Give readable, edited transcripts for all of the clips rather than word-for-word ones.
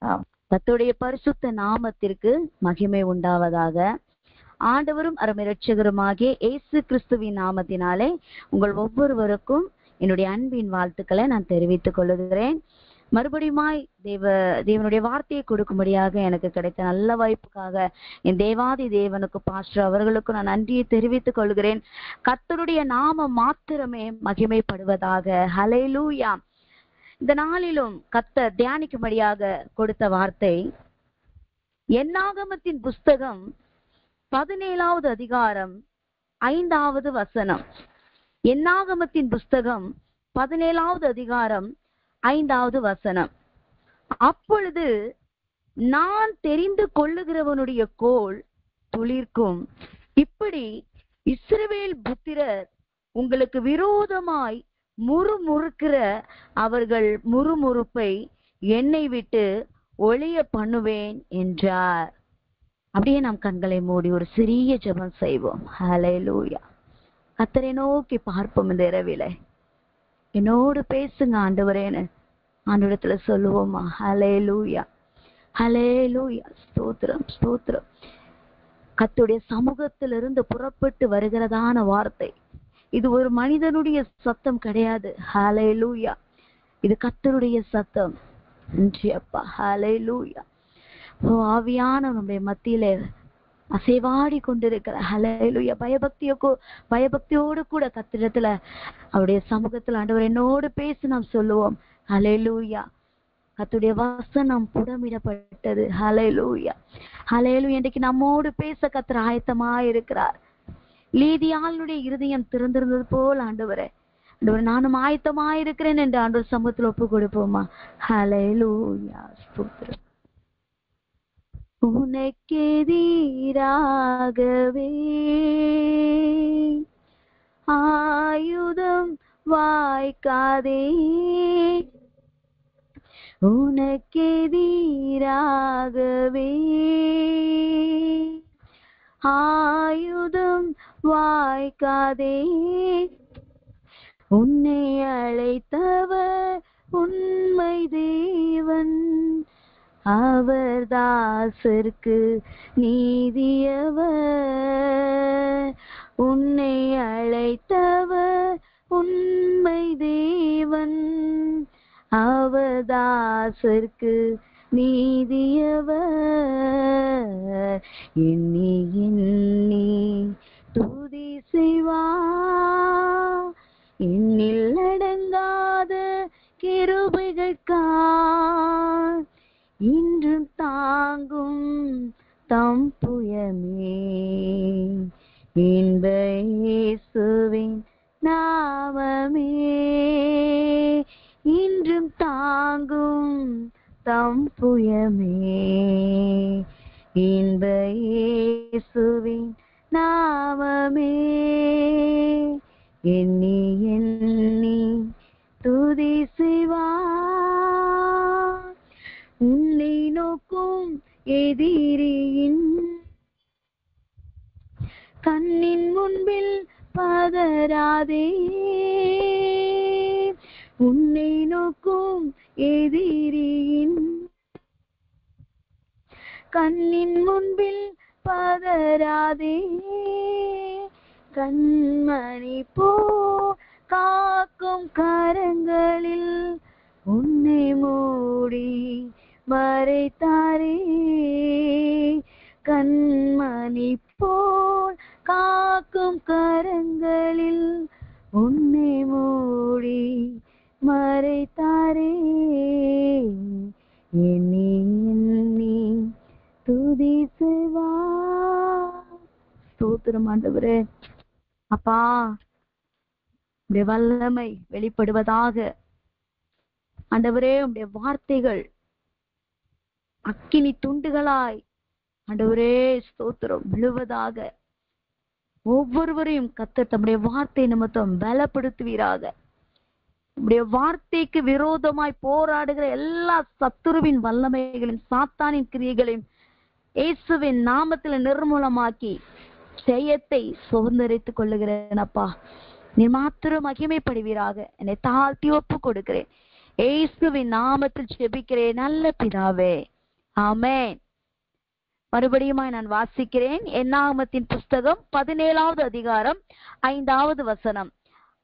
கர்த்தருடைய பரிசுத்த நாமத்திற்கு மகிமை உண்டாவதாக. ஆண்டவரும் அருமை இரட்சகருமாகிய இயேசு கிறிஸ்துவின் நாமத்தினாலே உங்கள் ஒவ்வொருவருக்கும் என்னுடைய அன்பின் வாழ்த்துக்களை நான் தெரிவித்துக் கொள்கிறேன். மறுபடியுமாய் தேவனுடைய வார்த்தையை கொடுக்கும்படியாக எனக்கு கிடைத்த நல்ல வாய்ப்புக்காக என் தேவாதி தேவனுக்கு பாஸ்டர் அவர்களுக்கு நான் நன்றியை தெரிவித்துக் கொள்கிறேன். கர்த்தருடைய நாமம் மாத்திரமே மகிமைப்படுவதாக. ஹல்லேலூயா. இந்த நாளிலும் கர்த்தர் தியானிக்கும்படியாக கொடுத்த வார்த்தை என்னாகமத்தின் புஸ்தகம் 17வது அதிகாரம் 5வது வசனம். என்னாகமத்தின் புஸ்தகம் 17வது அதிகாரம் 5வது வசனம். அப்பொழுது நான் தெரிந்து கொள்ளுகிறவனுடைய கோல் துளிர்க்கும், இப்படி இஸ்ரவேல் புத்திரர் உங்களுக்கு விரோதமாய் முறுமுறுக்கிற அவர்கள் முறுமுறுப்பை என்னை விட்டு ஒளிய பண்ணுவேன் என்றார். அப்படியே நாம் கண்களை மூடி ஒரு சிறிய ஜெபம் செய்வோம். ஹல்லேலூயா. கர்த்தரை நோக்கி பார்ப்போம். இந்த இரவிலே என்னோடு பேசுங்க ஆண்டவரேன்னு ஆண்டவரிடத்துல சொல்லுவோமா? ஹல்லேலூயா, ஹல்லேலூயா. ஸ்தோத்திரம், ஸ்தோத்திரம். கர்த்தருடைய சமூகத்திலிருந்து புறப்பட்டு வருகிறதான வார்த்தை இது ஒரு மனிதனுடைய சத்தம் கிடையாது. ஹல்லேலூயா. இது கர்த்தருடைய சத்தம். நன்றி அப்பா. ஹல்லேலூயா. ஓ ஆவியான நம்முடைய மத்தியிலே அசைவாடி கொண்டிருக்கிற ஹல்லேலூயா. பயபக்தியோடு கூட கர்த்தரிடத்துல அவருடைய சமூகத்துல ஆண்டவர் என்னோடு பேசி நாம் சொல்லுவோம். ஹல்லேலூயா. கர்த்தருடைய வசனம் புடமிடப்பட்டது. ஹல்லேலூயா, ஹல்லேலூயா. இன்றைக்கு நம்மோடு பேச கர்த்தர் ஆயத்தமாய் இருக்கிறார். லீதியாளுடைய இருதயம் திறந்திருந்தது போல் ஆண்டவரே, ஆண்டவர் நானும் ஆயத்தமாயிருக்கிறேன் என்று ஆண்டவர் சமூகத்தில் ஒப்பு கொடுப்போமா? ஹல்லேலூயா. ஸ்தோத்திரம். உனக்கெதிராகவே ஆயுதம் வாய்க்காதே, உனக்கெதிராகவே ஆயுதம் வாய்க்காதே, உன்னை அழைத்தவர் உண்மை தேவன், அவர் தாசருக்கு நீதியவர், உன்னை அழைத்தவர் உண்மை தேவன், அவர் தாசருக்கு நீதியவர், எண்ணி எண்ணி துதி செய்வார், எண்ணில் அடங்காத கிருபைகளுக்காய் இன்றும் தாங்கும் தம் புயமே, இன்ப இயேசுவின் நாமமே, இன்றும் தாங்கும் தம் புயமே, இன்ப இயேசுவின் நாமமே, எண்ணி எண்ணி துதி செய்வார், உன்னை நோக்கும் எதிரியின் கண்ணின் முன்பில் பதறாதே, உன்னை நோக்கும் எதிரியின் கண்ணின் முன்பில் பதறாதே, கண்மணி போ காக்கும் கரங்களில் உன்னை மூடி மறைத்தாரே, கண்மணி போல் காக்கும் கரங்களில் உன்னை மூடி மறைத்தாரே, எண்ணி எண்ணி துதி செய்வார். ஸ்தோத்திரம் ஆண்டவரே. அப்பா உடைய வல்லமை வெளிப்படுவதாக. ஆண்டவரே உடைய வார்த்தைகள் அக்கினி துண்டுகளாய் ஆண்டவரே ஸ்தோத்திரம் விழுவதாக. ஒவ்வொருவரையும் கர்த்தர் தம்முடைய வார்த்தை நிமித்தம் பலப்படுத்துவீராக. உடைய வார்த்தைக்கு விரோதமாய் போராடுகிற எல்லா சத்துருவின் வல்லமைகளையும் சாத்தானின் கிரியைகளையும் இயேசுவின் நாமத்தில் நிர்மூலமாக்கி ஜெயத்தை சுதந்திரித்துக் கொள்ளுகிறேன். அப்பா நீ மாத்திரம் மகிமைப்படுவீராக. என்னை தாழ்த்தி ஒப்பு கொடுக்கிறேன் இயேசுவின் நாமத்தில் ஜெபிக்கிறேன் நல்ல பிதாவே, ஆமென். மறுபடியுமாய் நான் வாசிக்கிறேன். என்னாகமத்தின் புஸ்தகம் 17வது அதிகாரம் 5வது வசனம்.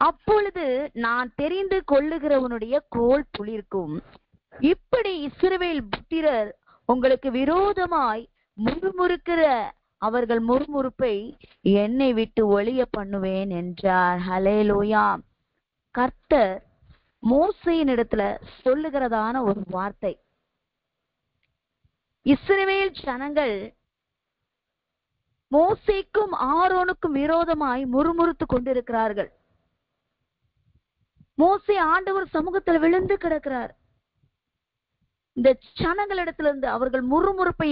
அப்பொழுது நான் தெரிந்து கொள்ளுகிறவனுடைய கோல் துளிர்க்கும். இப்படி இஸ்ரவேல் புத்திரர் உங்களுக்கு விரோதமாய் முறுமுறுக்கிற அவர்கள் முறுமுறுப்பை என்னை விட்டு ஒழிய பண்ணுவேன் என்றார். ஹல்லேலூயா. கர்த்தர் மோசேயின் இடத்துல சொல்லுகிறதான ஒரு வார்த்தை. இஸ்ரவேல் ஜனங்கள் மோசேக்கும் ஆரோனுக்கும் விரோதமாய் முறுமுறுத்து கொண்டிருக்கிறார்கள். மோசே ஆண்டவர் சமூகத்தில் விழுந்து கிடக்கிறார். இந்த ஜனங்களிடத்திலிருந்து அவர்கள் முறுமுறுப்பை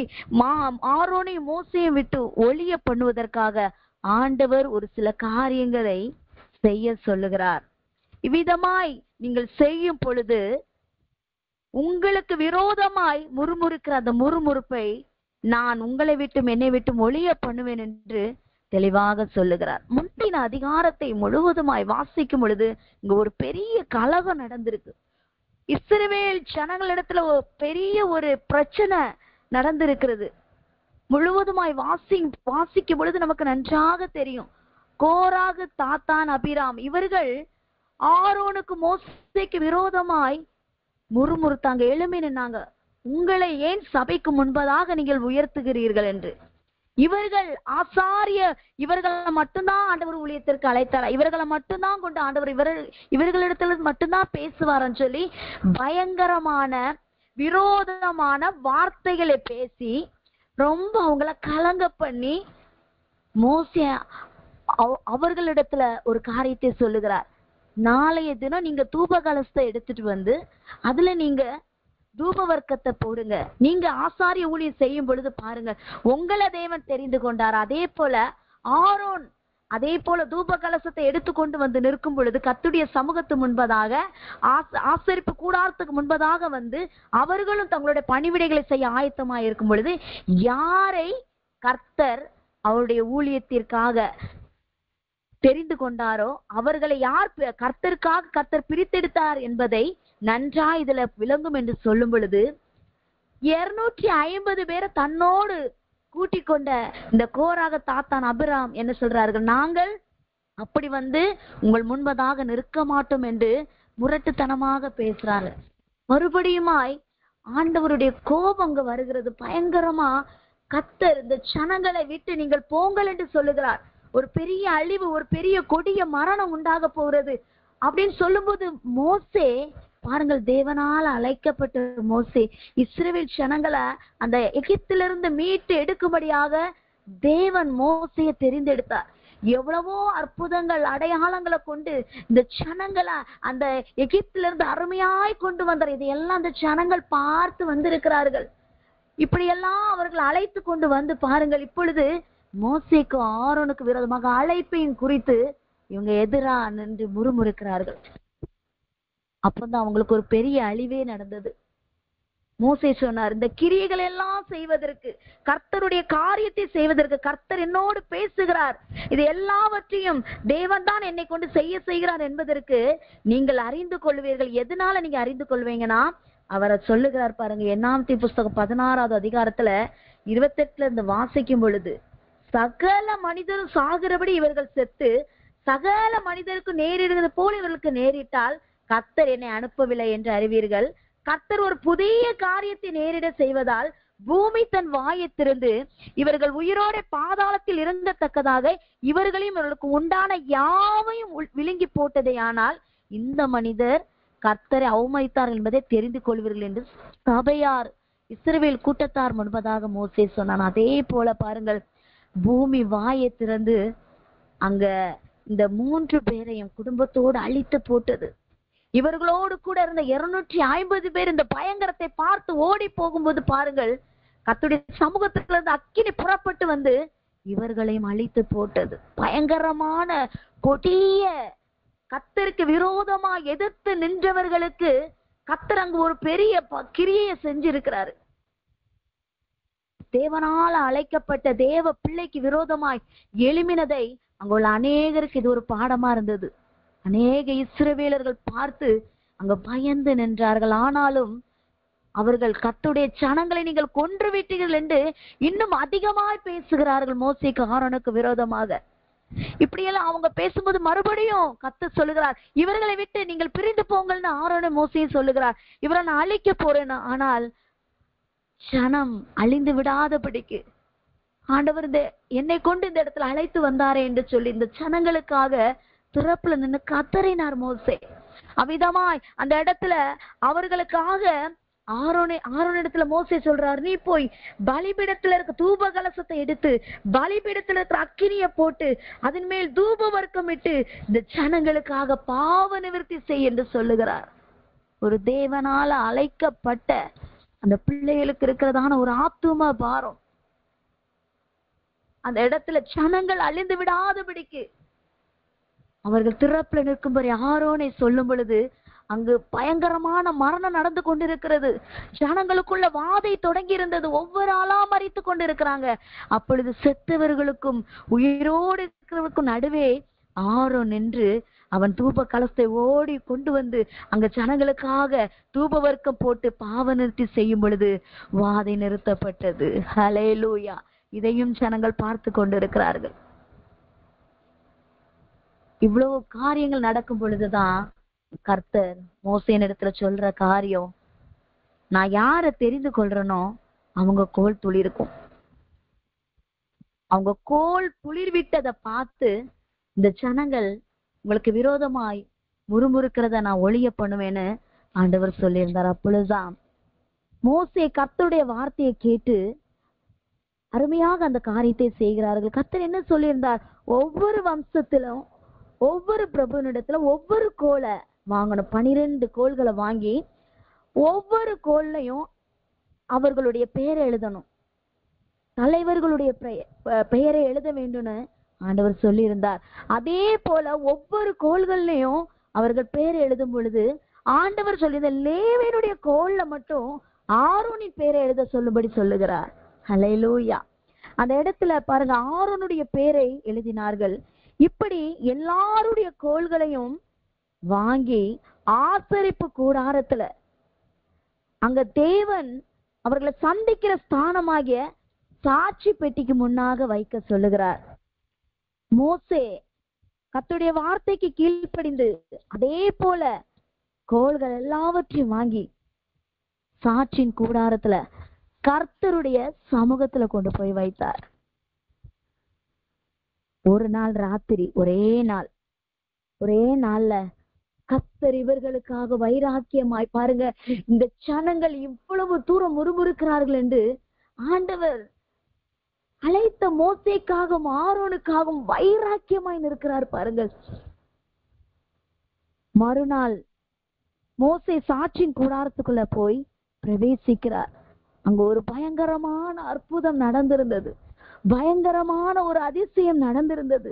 ஆரோனையும் மோசையும் விட்டு ஒழிய பண்ணுவதற்காக ஆண்டவர் ஒரு சில காரியங்களை செய்ய சொல்லுகிறார். இவ்விதமாய் நீங்கள் செய்யும் பொழுது உங்களுக்கு விரோதமாய் முறுமுறுக்கிற அந்த முறுமுறுப்பை நான் உங்களை விட்டும் என்னை விட்டும் ஒழிய பண்ணுவேன் என்று தெளிவாக சொல்லுகிறார். முந்தின அதிகாரத்தை முழுவதுமாய் வாசிக்கும் பொழுது இங்க ஒரு பெரிய கலகம் நடந்திருக்கு. இஸ்ரவேல் ஜனங்களிடத்துல பெரிய ஒரு பிரச்சனை நடந்திருக்கிறது. முழுவதுமாய் வாசிக்கும் பொழுது நமக்கு நன்றாக தெரியும். கோராகு, தாத்தான், அபிராம் இவர்கள் ஆரோனுக்கு மோசேக்கு விரோதமாய் முறுமுறுத்தாங்க, எழும்பி நின்னாங்க. உங்களை ஏன் சபைக்கு முன்பதாக நீங்கள் உயர்த்துகிறீர்கள் என்று. இவர்கள் ஆசாரிய இவர்களை மட்டும்தான் ஆண்டவர் ஊழியத்திற்கு அழைத்தார், இவர்களை மட்டும்தான் கொண்டு ஆண்டவர் இவர்களிடத்துல மட்டும்தான் பேசுவார்ன்னு சொல்லி பயங்கரமான விரோதமான வார்த்தைகளை பேசி ரொம்ப அவங்கள கலங்க பண்ணி மோசே அவர்களிடத்துல ஒரு காரியத்தை சொல்லுகிறார். நாளைய தினம் நீங்க தூப கலசத்தை எடுத்துட்டு வந்து அதுல நீங்க தூப வர்க்கத்தை போடுங்க. நீங்க ஆசாரிய ஊழியம் செய்யும் பொழுது பாருங்க, உங்களை தேவன் தெரிந்து கொண்டார். அதே போல ஆரோன் அதே போல தூப கலசத்தை எடுத்துக்கொண்டு வந்து நிற்கும் பொழுது கர்த்தருடைய சமூகத்து முன்பதாக ஆசரிப்பு கூடாரத்துக்கு முன்பதாக வந்து அவர்களும் தங்களுடைய பணிவிடைகளை செய்ய ஆயத்தமாக இருக்கும் பொழுது யாரை கர்த்தர் அவருடைய ஊழியத்திற்காக தெரிந்து கொண்டாரோ அவர்களை யார் கர்த்தருக்காக கர்த்தர் பிரித்தெடுத்தார் என்பதை நன்றா இதுல விளங்கும் என்று சொல்லும் பொழுது 250 பேரை தன்னோடு கூட்டிக் கொண்ட இந்த கோராக, தாத்தான், அபிராம் என்ன சொல்றார்கள், நாங்கள் அப்படி வந்து உங்கள் முன்பதாக நிற்க மாட்டோம் என்று முரட்டுத்தனமாக பேசுறாங்க. மறுபடியுமாய் ஆண்டவருடைய கோபம் அங்க வருகிறது பயங்கரமா. கர்த்தர் இந்த ஜனங்களை விட்டு நீங்கள் போங்கள் என்று சொல்லுகிறார். ஒரு பெரிய அழிவு, ஒரு பெரிய கொடிய மரணம் உண்டாக போகிறது அப்படின்னு சொல்லும் போது மோசே பாருங்கள், தேவனால் அழைக்கப்பட்ட மோசே இஸ்ரவேல் ஜனங்களை அந்த எகிப்திலிருந்து மீட்டு எடுக்கும்படியாக தேவன் மோசையை தெரிந்தெடுத்தார். எவ்வளவோ அற்புதங்கள் அடையாளங்களை கொண்டு இந்த ஜனங்களை அந்த எகிப்திலிருந்து அருமையாய் கொண்டு வந்தார். இதையெல்லாம் அந்த ஜனங்கள் பார்த்து வந்திருக்கிறார்கள். இப்படியெல்லாம் அவர்கள் அழைத்து கொண்டு வந்து பாருங்கள், இப்பொழுது மோசேக்கு ஆரோனுக்கு விரோதமாக அழைப்பையும் குறித்து இவங்க எதிரா நின்று முறுமுறுக்கிறார்கள். அப்பதான் அவங்களுக்கு ஒரு பெரிய அழிவே நடந்தது. மோசே சொன்னார், இந்த கிரியைகள் எல்லாம் செய்வதற்கு, கர்த்தருடைய காரியத்தை செய்வதற்கு கர்த்தர் என்னோடு பேசுகிறார். இது எல்லாவற்றையும் தேவன் தான் என்னை கொண்டு செய்கிறார் என்பதற்கு நீங்கள் அறிந்து கொள்வீர்கள். எதனால நீங்க அறிந்து கொள்வீங்கன்னா அவரை சொல்லுகிறார் பாருங்க. என்னாகமத்தின் புஸ்தகம் 16வது அதிகாரத்துல 28ல இருந்து வாசிக்கும் பொழுது, சகல மனிதரும் சாகிறபடி இவர்கள் செத்து சகல மனிதருக்கு நேரிடுவது போல இவர்களுக்கு நேரிட்டால் கர்த்தர் என்னை அனுப்பவில்லை என்று அறிவீர்கள். கர்த்தர் ஒரு புதிய காரியத்தை நேரிட செய்வதால் பூமி தன் வாயை திறந்து இவர்கள் உயிரோட பாதாளத்தில் இறங்கத்தக்கதாக இவர்களையும் இவர்களுக்கு உண்டான யாவையும் விழுங்கி போட்டதே. ஆனால் இந்த மனிதர் கர்த்தரை அவமதித்தார் என்பதை தெரிந்து கொள்வீர்கள் என்று சபையார் இஸ்ரவேல் கூட்டத்தார் முன்பதாக மோசே சொன்னான். அதே போல பாருங்கள், பூமி வாயை திறந்து அங்க இந்த 3 பேரையும் குடும்பத்தோடு அழித்து போட்டது. இவர்களோடு கூட இருந்த 250 பேர் இந்த பயங்கரத்தை பார்த்து ஓடி போகும்போது பாருங்கள், கர்த்தருடைய சமூகத்துல இருந்து அக்கினி புறப்பட்டு வந்து இவர்களையும் அழித்து போட்டது. பயங்கரமான கொடிய கர்த்தருக்கு விரோதமா எதிர்த்து நின்றவர்களுக்கு கர்த்தர் அங்கு ஒரு பெரிய கிரியையை செஞ்சிருக்கிறாரு. தேவனால அழைக்கப்பட்ட தேவ பிள்ளைக்கு விரோதமாய் எழும்பினதை அங்குள்ள அநேகருக்கு இது ஒரு பாடமா இருந்தது. அநேக இஸ்ரவேலர்கள் பார்த்து அங்க பயந்து நின்றார்கள். ஆனாலும் அவர்கள் கர்த்தருடைய ஜனங்களை நீங்கள் கொன்று விட்டீர்கள் என்று இன்னும் அதிகமாய் பேசுகிறார்கள் மோசேக்கு ஆரோனுக்கு விரோதமாக. இப்படியெல்லாம் அவங்க பேசும்போது மறுபடியும் கர்த்தர் சொல்லுகிறார், இவர்களை விட்டு நீங்கள் பிரிந்து போங்கள்னு ஆரோனை மோசையும் சொல்லுகிறார். இவரை நான் அழிக்க போறேன். ஆனால் ஜனம் அழிந்து விடாதபடிக்கு ஆண்டவர் என்னை கொண்டு இந்த இடத்துல அழைத்து வந்தாரே என்று சொல்லி இந்த ஜனங்களுக்காக திறப்புல நின்று கத்தறினார் மோசே. அவ்விதமாய் அந்த இடத்துல அவர்களுக்காக ஆரோனிடத்துல மோசே சொல்றார், நீ போய் பலிபீடத்துல இருக்க தூப கலசத்தை எடுத்து பலிபீடத்துல இருக்கிற அக்கினிய போட்டு அதன் மேல் தூப வர்க்கம் இட்டு இந்த ஜனங்களுக்காக பாவ நிவர்த்தி செய் என்று சொல்லுகிறார். ஒரு தேவனால அழைக்கப்பட்ட அந்த பிள்ளைகளுக்கு இருக்கிறதான ஒரு ஆத்தும பாரம் அந்த இடத்துல ஜனங்கள் அழிந்து விடாதபடிக்கு அவர்கள் திறப்புல நிற்கும்படி ஆரோனை சொல்லும் பொழுது அங்கு பயங்கரமான மரணம் நடந்து கொண்டிருக்கிறது. ஜனங்களுக்குள்ள வாதை தொடங்கி இருந்தது. ஒவ்வொரு ஆளா மறித்து கொண்டிருக்கிறாங்க. அப்பொழுது செத்தவர்களுக்கும் உயிரோடு இருக்கிறவருக்கும் நடுவே ஆரோன் நின்று அவன் தூப கலசத்தை ஓடி கொண்டு வந்து அங்க ஜனங்களுக்காக தூப வர்க்கம் போட்டு பாவ நிறுத்தி செய்யும் பொழுது வாதை நிறுத்தப்பட்டது. ஹல்லேலூயா. இதையும் ஜனங்கள் பார்த்து கொண்டிருக்கிறார்கள். இவ்வளவு காரியங்கள் நடக்கும் பொழுதுதான் கர்த்தர் மோசேயின் இடத்துல சொல்ற காரியம், நான் யார தெரிந்து கொள்றனோ அவங்க கோல் துளிர்க்கும். அவங்க கோல் துளிர் விட்டதை பார்த்து இந்த ஜனங்கள் உங்களுக்கு விரோதமாய் முறுமுறுக்கிறத நான் ஒழிய பண்ணுவேன்னு ஆண்டவர் சொல்லியிருந்தார். அப்பொழுதுதான் மோசே கர்த்தருடைய வார்த்தையை கேட்டு அருமையாக அந்த காரியத்தை செய்கிறார்கள். கர்த்தர் என்ன சொல்லியிருந்தார், ஒவ்வொரு வம்சத்திலும் ஒவ்வொரு பிரபுனிடத்துல ஒவ்வொரு கோலை வாங்கணும். 12 கோள்களை வாங்கி ஒவ்வொரு கோள்லையும் அவர்களுடைய பெயரை எழுதணும். தலைவர்களுடைய பெயரை எழுத வேண்டும்னு ஆண்டவர் சொல்லி இருந்தார். அதே போல ஒவ்வொரு கோள்கள்லையும் அவர்கள் பெயரை எழுதும் பொழுது ஆண்டவர் சொல்லியிருந்த லேவியனுடைய கோள்ல மட்டும் ஆரோனின் பெயரை எழுத சொல்லும்படி சொல்லுகிறார். ஹல்லேலூயா. அந்த இடத்துல பாருங்க, ஆரோனுடைய பெயரை எழுதினார்கள். இப்படி எல்லாருடைய கோள்களையும் வாங்கி ஆசரிப்பு கூடாரத்துல அங்க தேவன் அவர்களை சந்திக்கிற ஸ்தானமாகிய சாட்சி பெட்டிக்கு முன்னாக வைக்க சொல்லுகிறார். மோசே கர்த்தருடைய வார்த்தைக்கு கீழ்ப்படிந்து அதே போல கோள்கள் எல்லாவற்றையும் வாங்கி சாட்சியின் கூடாரத்துல கர்த்தருடைய சமூகத்துல கொண்டு போய் வைத்தார். ஒரு நாள் ராத்திரி ஒரே நாள்ல கர்த்தர் இவர்களுக்காக வைராக்கியமாய் பாருங்க, இந்த ஜனங்கள் இவ்வளவு தூரம் முறுமுறுக்கிறார்கள் என்று ஆண்டவர் அழைத்த மோசேக்காகவும் ஆரோனுக்காகவும் வைராக்கியமாய் நிற்கிறார். பாருங்கள், மறுநாள் மோசே சாட்சியின் கூடாரத்துக்குள்ள போய் பிரவேசிக்கிறார். அங்க ஒரு பயங்கரமான அற்புதம் நடந்திருந்தது. பயங்கரமான ஒரு அதிசயம் நடந்திருந்தது.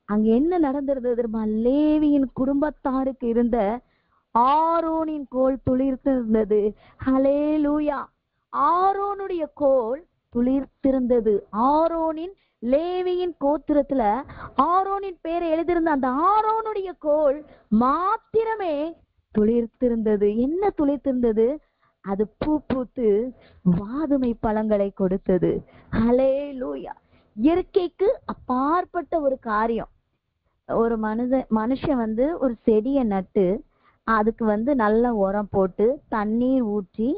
அங்க என்ன நடந்திருந்தது? லேவியின் குடும்பத்தாருக்கு இருந்த ஆரோனின் கோல் துளிர்த்திருந்தது. ஹல்லேலூயா. ஆரோனுடைய கோல் துளிர்த்திருந்தது. ஆரோனின் லேவியின் கோத்திரத்துல ஆரோனின் பேரை எழுதியிருந்த அந்த ஆரோனுடைய கோல் மாத்திரமே துளிர்த்திருந்தது. என்ன துளிர்த்திருந்தது? அது பூ பூத்து வாதுமை பழங்களை கொடுத்தது. ஹல்லேலூயா. இயற்கைக்கு அப்பாற்பட்ட ஒரு காரியம். ஒரு மனுஷன் ஒரு செடியை நட்டு அதுக்கு நல்ல உரம் போட்டு தண்ணீர் ஊற்றி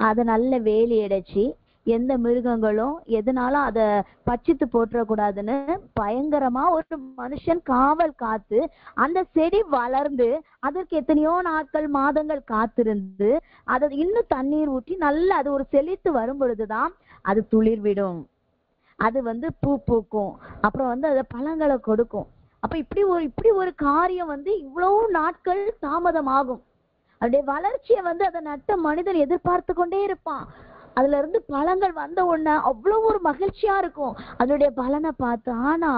அதை நல்ல வேலி அடைச்சி எந்த மிருகங்களும் எதனாலும் அதை பச்சித்து போட்டுறக்கூடாதுன்னு பயங்கரமா ஒரு மனுஷன் காவல் காத்து அந்த செடி வளர்ந்து அதற்கு எத்தனையோ நாட்கள் மாதங்கள் காத்திருந்து அதை இன்னும் தண்ணீர் ஊற்றி நல்லா அது ஒரு செழித்து வரும் பொழுதுதான் அது துளிர் விடும். அது பூ பூக்கும். அப்புறம் அதை பழங்களை கொடுக்கும். அப்ப இப்படி ஒரு காரியம் இவ்வளவு நாட்கள் தாமதமாகும். அதோடைய வளர்ச்சியை அதை நட்ட மனிதன் எதிர்பார்த்து கொண்டே இருப்பான். அதுல இருந்து பழங்கள் வந்த உடனே அவ்வளவு ஒரு மகிழ்ச்சியா இருக்கும் அதனுடைய பலனை பார்த்து. ஆனா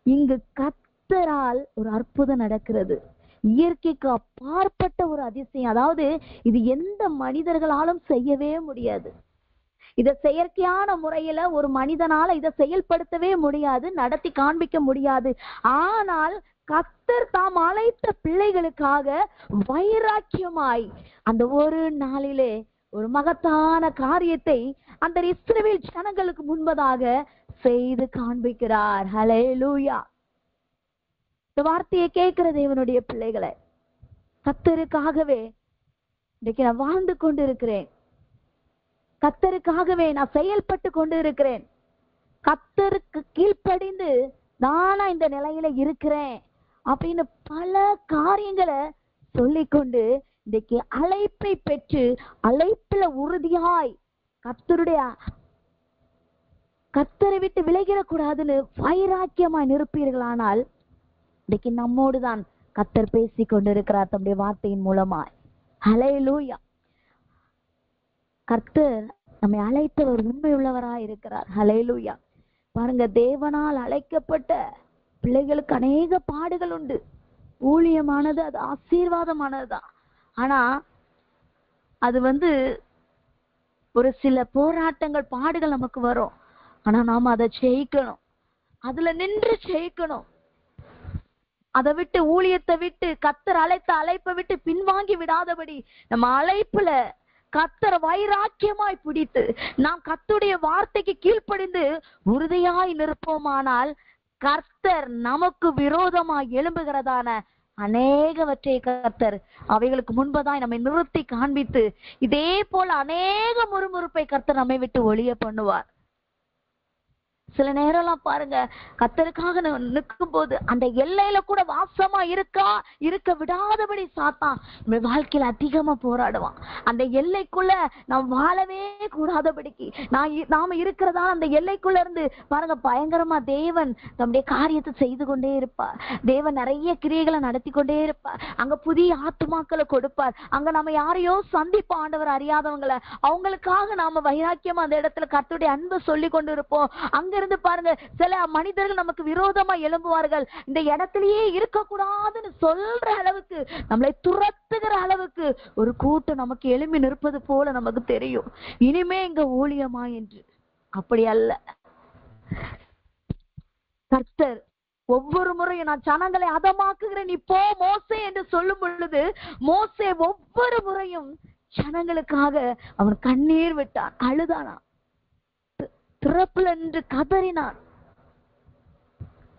இங்கு கர்த்தரால் ஒரு அற்புதம் நடக்கிறது. இயற்கைக்கு அப்பாற்பட்ட ஒரு அதிசயம். அதாவது இது எந்த மனிதர்களாலும் செய்யவே முடியாது. இத செயற்கையான முறையில ஒரு மனிதனால இதை செயல்படுத்தவே முடியாது, நடத்தி காண்பிக்க முடியாது. ஆனால் கர்த்தர் தாம் அழைத்த பிள்ளைகளுக்காக வைராக்கியமாய் அந்த ஒரு நாளிலே ஒரு மகத்தான காரியத்தை அந்த இஸ்ரவேல் ஜனங்களுக்கு முன்பதாக செய்து காண்பிக்கிறார். ஹல்லேலூயா. இந்த வார்த்தையை கேட்கிற தேவனுடைய பிள்ளைகளை, கர்த்தருக்காகவே இன்றைக்கு நான் வாழ்ந்து கொண்டு இருக்கிறேன், கர்த்தருக்காகவே நான் செயல்பட்டு கொண்டு இருக்கிறேன், கர்த்தருக்கு கீழ்ப்படிந்து நானா இந்த நிலையில இருக்கிறேன் அப்படின்னு பல காரியங்களை சொல்லிக்கொண்டு இன்றைக்கு அழைப்பை பெற்று அழைப்புல உறுதியாய் கர்த்தரை விட்டு விலகிடக்கூடாதுன்னு வைராக்கியமாய் நிற்பீர்களானால் இன்றைக்கு நம்மோடு தான் கர்த்தர் பேசி கொண்டிருக்கிறார் தம்முடைய வார்த்தையின் மூலமாய். ஹல்லேலூயா. கர்த்தர் நம்மை அழைத்தவர் உண்மை உள்ளவராய் இருக்கிறார். ஹல்லேலூயா. பாருங்க, தேவனால் அழைக்கப்பட்ட பிள்ளைகளுக்கு அநேக பாடுகள் உண்டு. ஊழியமானது அது ஆசீர்வாதமானதுதான். ஆனா அது ஒரு சில போராட்டங்கள் பாடுகள் நமக்கு வரும். ஆனா நாம அதை ஜெயிக்கணும், அதுல நின்று ஜெயிக்கணும். அதை விட்டு, ஊழியத்தை விட்டு, கர்த்தர் அழைத்த அழைப்பை விட்டு பின்வாங்கி விடாதபடி நம்ம அழைப்புல கர்த்தர் வைராக்கியமாய் பிடித்து நாம் கர்த்தருடைய வார்த்தைக்கு கீழ்ப்படிந்து உறுதியாய் நிற்போமானால் கர்த்தர் நமக்கு விரோதமாய் எழும்புகிறதான அநேகவற்றை கர்த்தர் அவைகளுக்கு முன்பதாய் நம்மை நிறுத்தி காண்பித்து இதே போல அநேக முறுமுறுப்பை கர்த்தர் நம்மை விட்டு ஒழிய பண்ணுவார். சில நேரம்லாம் பாருங்க, கர்த்தருக்காக நிற்கும் போது அந்த எல்லையில கூட வாசமா இருக்க விடாதபடி சாத்தான் நம்ம வாழ்க்கையில அதிகமா போராடுவான். அந்த எல்லைக்குள்ள நாம் வாழவே கூடாதபடிக்கு நாம இருக்கிறதா அந்த எல்லைக்குள்ள இருந்து பாருங்க பயங்கரமா தேவன் நம்முடைய காரியத்தை செய்து கொண்டே இருப்பார். தேவன் நிறைய கிரியைகளை நடத்தி கொண்டே இருப்பார். அங்க புதிய ஆத்துமாக்களை கொடுப்பார். அங்க நம்ம யாரையோ சந்திப்போம், ஆண்டவர் அறியாதவங்களை, அவங்களுக்காக நாம வைராக்கியமா அந்த இடத்துல கர்த்தருடைய அன்பை சொல்லி கொண்டு இருப்போம். அங்க இருந்து பாருங்க, சில மனிதர்கள் நமக்கு விரோதமா எழும்புவார்கள். இந்த இடத்திலேயே இருக்கக்கூடாதுன்னு சொல்ற அளவுக்கு, நம்மளை துரத்துகிற அளவுக்கு ஒரு கூட்டம் நமக்கு எழும்பி நிற்பது போல நமக்கு தெரியும். இனிமே இங்க ஊழியமா என்று அப்படி அல்ல. கர்த்தர் ஒவ்வொரு முறையும் நான் ஜனங்களை அதமாக்குகிறேன் இப்போ மோசே என்று சொல்லும் பொழுது மோசே ஒவ்வொரு முறையும் ஜனங்களுக்காக அவன் கண்ணீர் விட்டான், அழுதானா, திறப்புல என்று கதறினான்.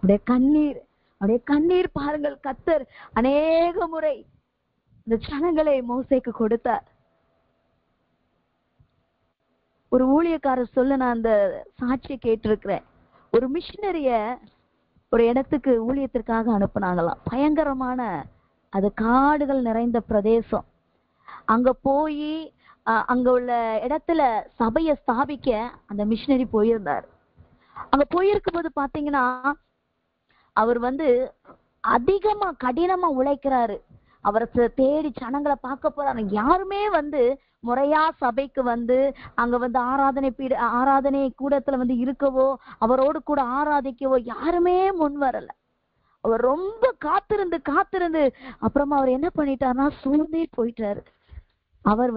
அவருடைய கண்ணீர் பாருங்கள், கர்த்தர் அநேக முறை இந்த ஜனங்களை மோசேக்கு கொடுத்தார். ஒரு ஊழியக்காரர் சொல்ல நான் அந்த சாட்சியை கேட்டிருக்கிறேன். ஒரு மிஷினரிய ஒரு இடத்துக்கு ஊழியத்திற்காக அனுப்புனாங்களாம். பயங்கரமான அது காடுகள் நிறைந்த பிரதேசம். அங்க போய் அங்க உள்ள இடத்துல சபையை ஸ்தாபிக்க அந்த மிஷினரி போயிருந்தார். அங்க போயிருக்கும் போது பாத்தீங்கன்னா அவர் அதிகமா கடினமா உழைக்கிறாரு. அவரை தேடி ஜனங்களை பார்க்க போறாரு. யாருமே முறையா சபைக்கு அங்க ஆராதனை கூடத்துல இருக்கவோ அவரோடு கூட ஆராதிக்கவோ யாருமே முன் வரல. அவர் ரொம்ப காத்திருந்து அப்புறமா அவர் என்ன பண்ணிட்டாருன்னா சூழ்ந்தே போயிட்டாரு. அவர்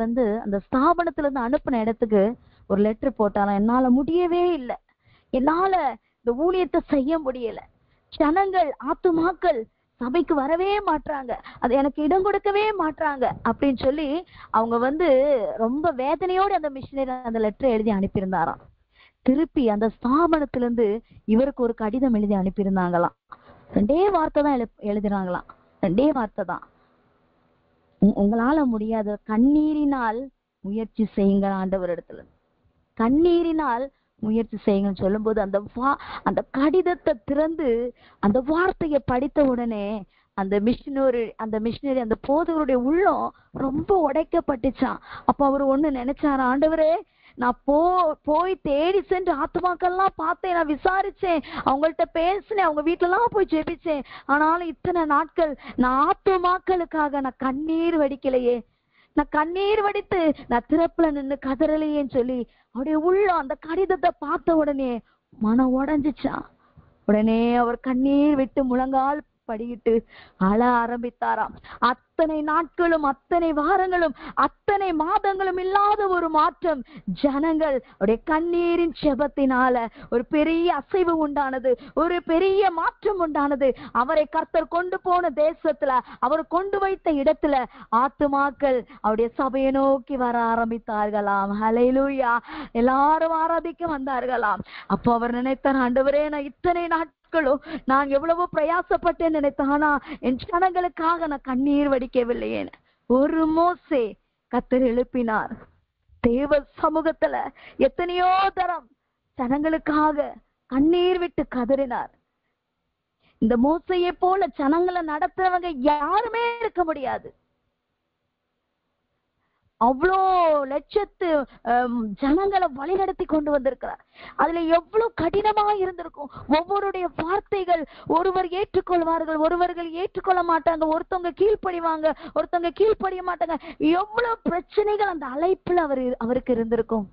அந்த ஸ்தாபனத்துல இருந்து அனுப்பின இடத்துக்கு ஒரு லெட்டர் போட்டாராம், என்னால முடியவே இல்லை, என்னால இந்த ஊழியத்தை செய்ய முடியல, ஜனங்கள் ஆத்துமாக்கள் சபைக்கு வரவே மாட்டாங்க, அது எனக்கு இடம் கொடுக்கவே மாட்டாங்க அப்படின்னு சொல்லி அவங்க ரொம்ப வேதனையோடு அந்த மிஷினரி அந்த லெட்டரை எழுதி அனுப்பியிருந்தாராம். திருப்பி அந்த ஸ்தாபனத்திலிருந்து இவருக்கு ஒரு கடிதம் எழுதி அனுப்பியிருந்தாங்களாம். 2 வார்த்தை தான் எழுதுறாங்களாம். 2 வார்த்தை தான், உங்களால முடியாத கண்ணீரினால் முயற்சி செய்யுங்க, ஆண்டவர் இடத்துல கண்ணீரினால் முயற்சி செய்யுங்கன்னு சொல்லும் போது அந்த கடிதத்தை திறந்து அந்த வார்த்தையை படித்த உடனே அந்த மிஷினரி அந்த போதகருடைய உள்ளம் ரொம்ப உடைக்கப்பட்டுச்சான். அப்ப அவரு ஒண்ணு நினைச்சாரு, ஆண்டவரே நான் போய் தேடி சென்று ஆத்துமாக்கள்லாம் பார்த்தேன், நான் விசாரிச்சேன், அவங்கள்ட்ட பேசினேன், அவங்க வீட்டுல எல்லாம் போய் ஜெபிச்சேன், ஆனாலும் இத்தனை நாட்கள் நான் ஆத்துமாக்களுக்காக நான் கண்ணீர் வடிக்கலையே, நான் கண்ணீர் வடித்து நான் திறப்புல நின்று கதறலையேன்னு சொல்லி அவருடைய உள்ளம் அந்த கடிதத்தை பார்த்த உடனே மனம் உடைஞ்சிச்சான். உடனே அவர் கண்ணீர் விட்டு முழங்கால் படியிட்டு அழ ஆரம்பித்தாராம். அத்தனை நாட்களும், அத்தனை வாரங்களும், அத்தனை மாதங்களும் இல்லாத ஒரு மாற்றம். ஜனங்கள் அவருடைய கண்ணீரின் செபத்தினால ஒரு பெரிய அசைவு உண்டானது, ஒரு பெரிய மாற்றம் உண்டானது. அவரை கர்த்தர் கொண்டு போன தேசத்துல, அவர் கொண்டு வைத்த இடத்துல ஆத்துமாக்கள் அவருடைய சபையை நோக்கி வர ஆரம்பித்தார்களாம். ஹல்லேலூயா. எல்லாரும் ஆராதிக்க வந்தார்களாம். அப்போ அவர் நினைத்தார், ஆண்டவரே, நான் இத்தனை நாட்களும் நான் எவ்வளவோ பிரயாசப்பட்டேன் நினைத்தானா, என் ஜனங்களுக்காக நான் கண்ணீர் வடிக்கவில்லையே. ஒரு மோசே கர்த்தர் எழுப்பினார். தேவ சமூகத்துல எத்தனையோ தரம் ஜனங்களுக்காக கண்ணீர் விட்டு கதறினார். இந்த மோசையை போல ஜனங்களை நடத்துறவங்க யாருமே இருக்க முடியாது. அவ்வளோ லட்சத்து ஜனங்களை வழிநடத்தி கொண்டு வந்திருக்கிறார். அதுல எவ்வளவு கடினமா இருந்திருக்கும். ஒவ்வொருடைய வார்த்தைகள் ஒருவர் ஏற்றுக்கொள்வார்கள், ஒருவர்கள் ஏற்றுக்கொள்ள மாட்டாங்க, ஒருத்தவங்க கீழ்ப்படிவாங்க, ஒருத்தவங்க கீழ்ப்படிய மாட்டாங்க. எவ்வளவு பிரச்சனைகள் அந்த அழைப்புல அவருக்கு இருந்திருக்கும்.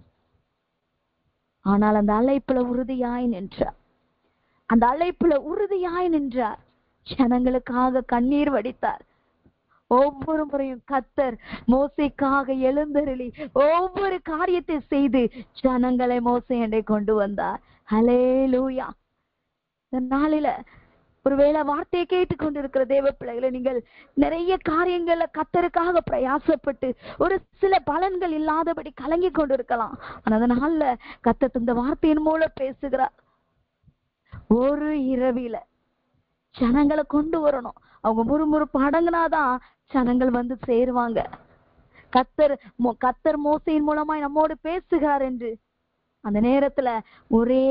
ஆனால் அந்த அழைப்புல உறுதியாய் நின்றார். அந்த அழைப்புல உறுதியாய் நின்றார். ஜனங்களுக்காக கண்ணீர் வடித்தார். ஒவ்வொரு முறையும் கர்த்தர் மோசேக்காக எழுந்தருளி ஒவ்வொரு காரியத்தை செய்து ஜனங்களை மோசேயண்டை கொண்டு வந்தார். ஹல்லேலூயா. இந்த நாளில ஒருவேளை வார்த்தையை கேட்டுக் கொண்டிருக்கிற தேவ பிள்ளைகளை, நீங்கள் நிறைய காரியங்கள்ல கர்த்தருக்காக பிரயாசப்பட்டு ஒரு சில பலன்கள் இல்லாதபடி கலங்கி கொண்டிருக்கலாம். ஆனா அதனால கர்த்தர் இந்த வார்த்தையின் மூலம் பேசுகிறார். ஒரு இரவில ஜனங்களை கொண்டு வரணும். அவங்க முறுமுறுப்பு அடங்கினாதான் ஜனங்கள் வந்து சேருவாங்க. கர்த்தர் மோசையின் மூலமாய் நம்மோடு பேசுகிறார் என்று அந்த நேரத்துல ஒரே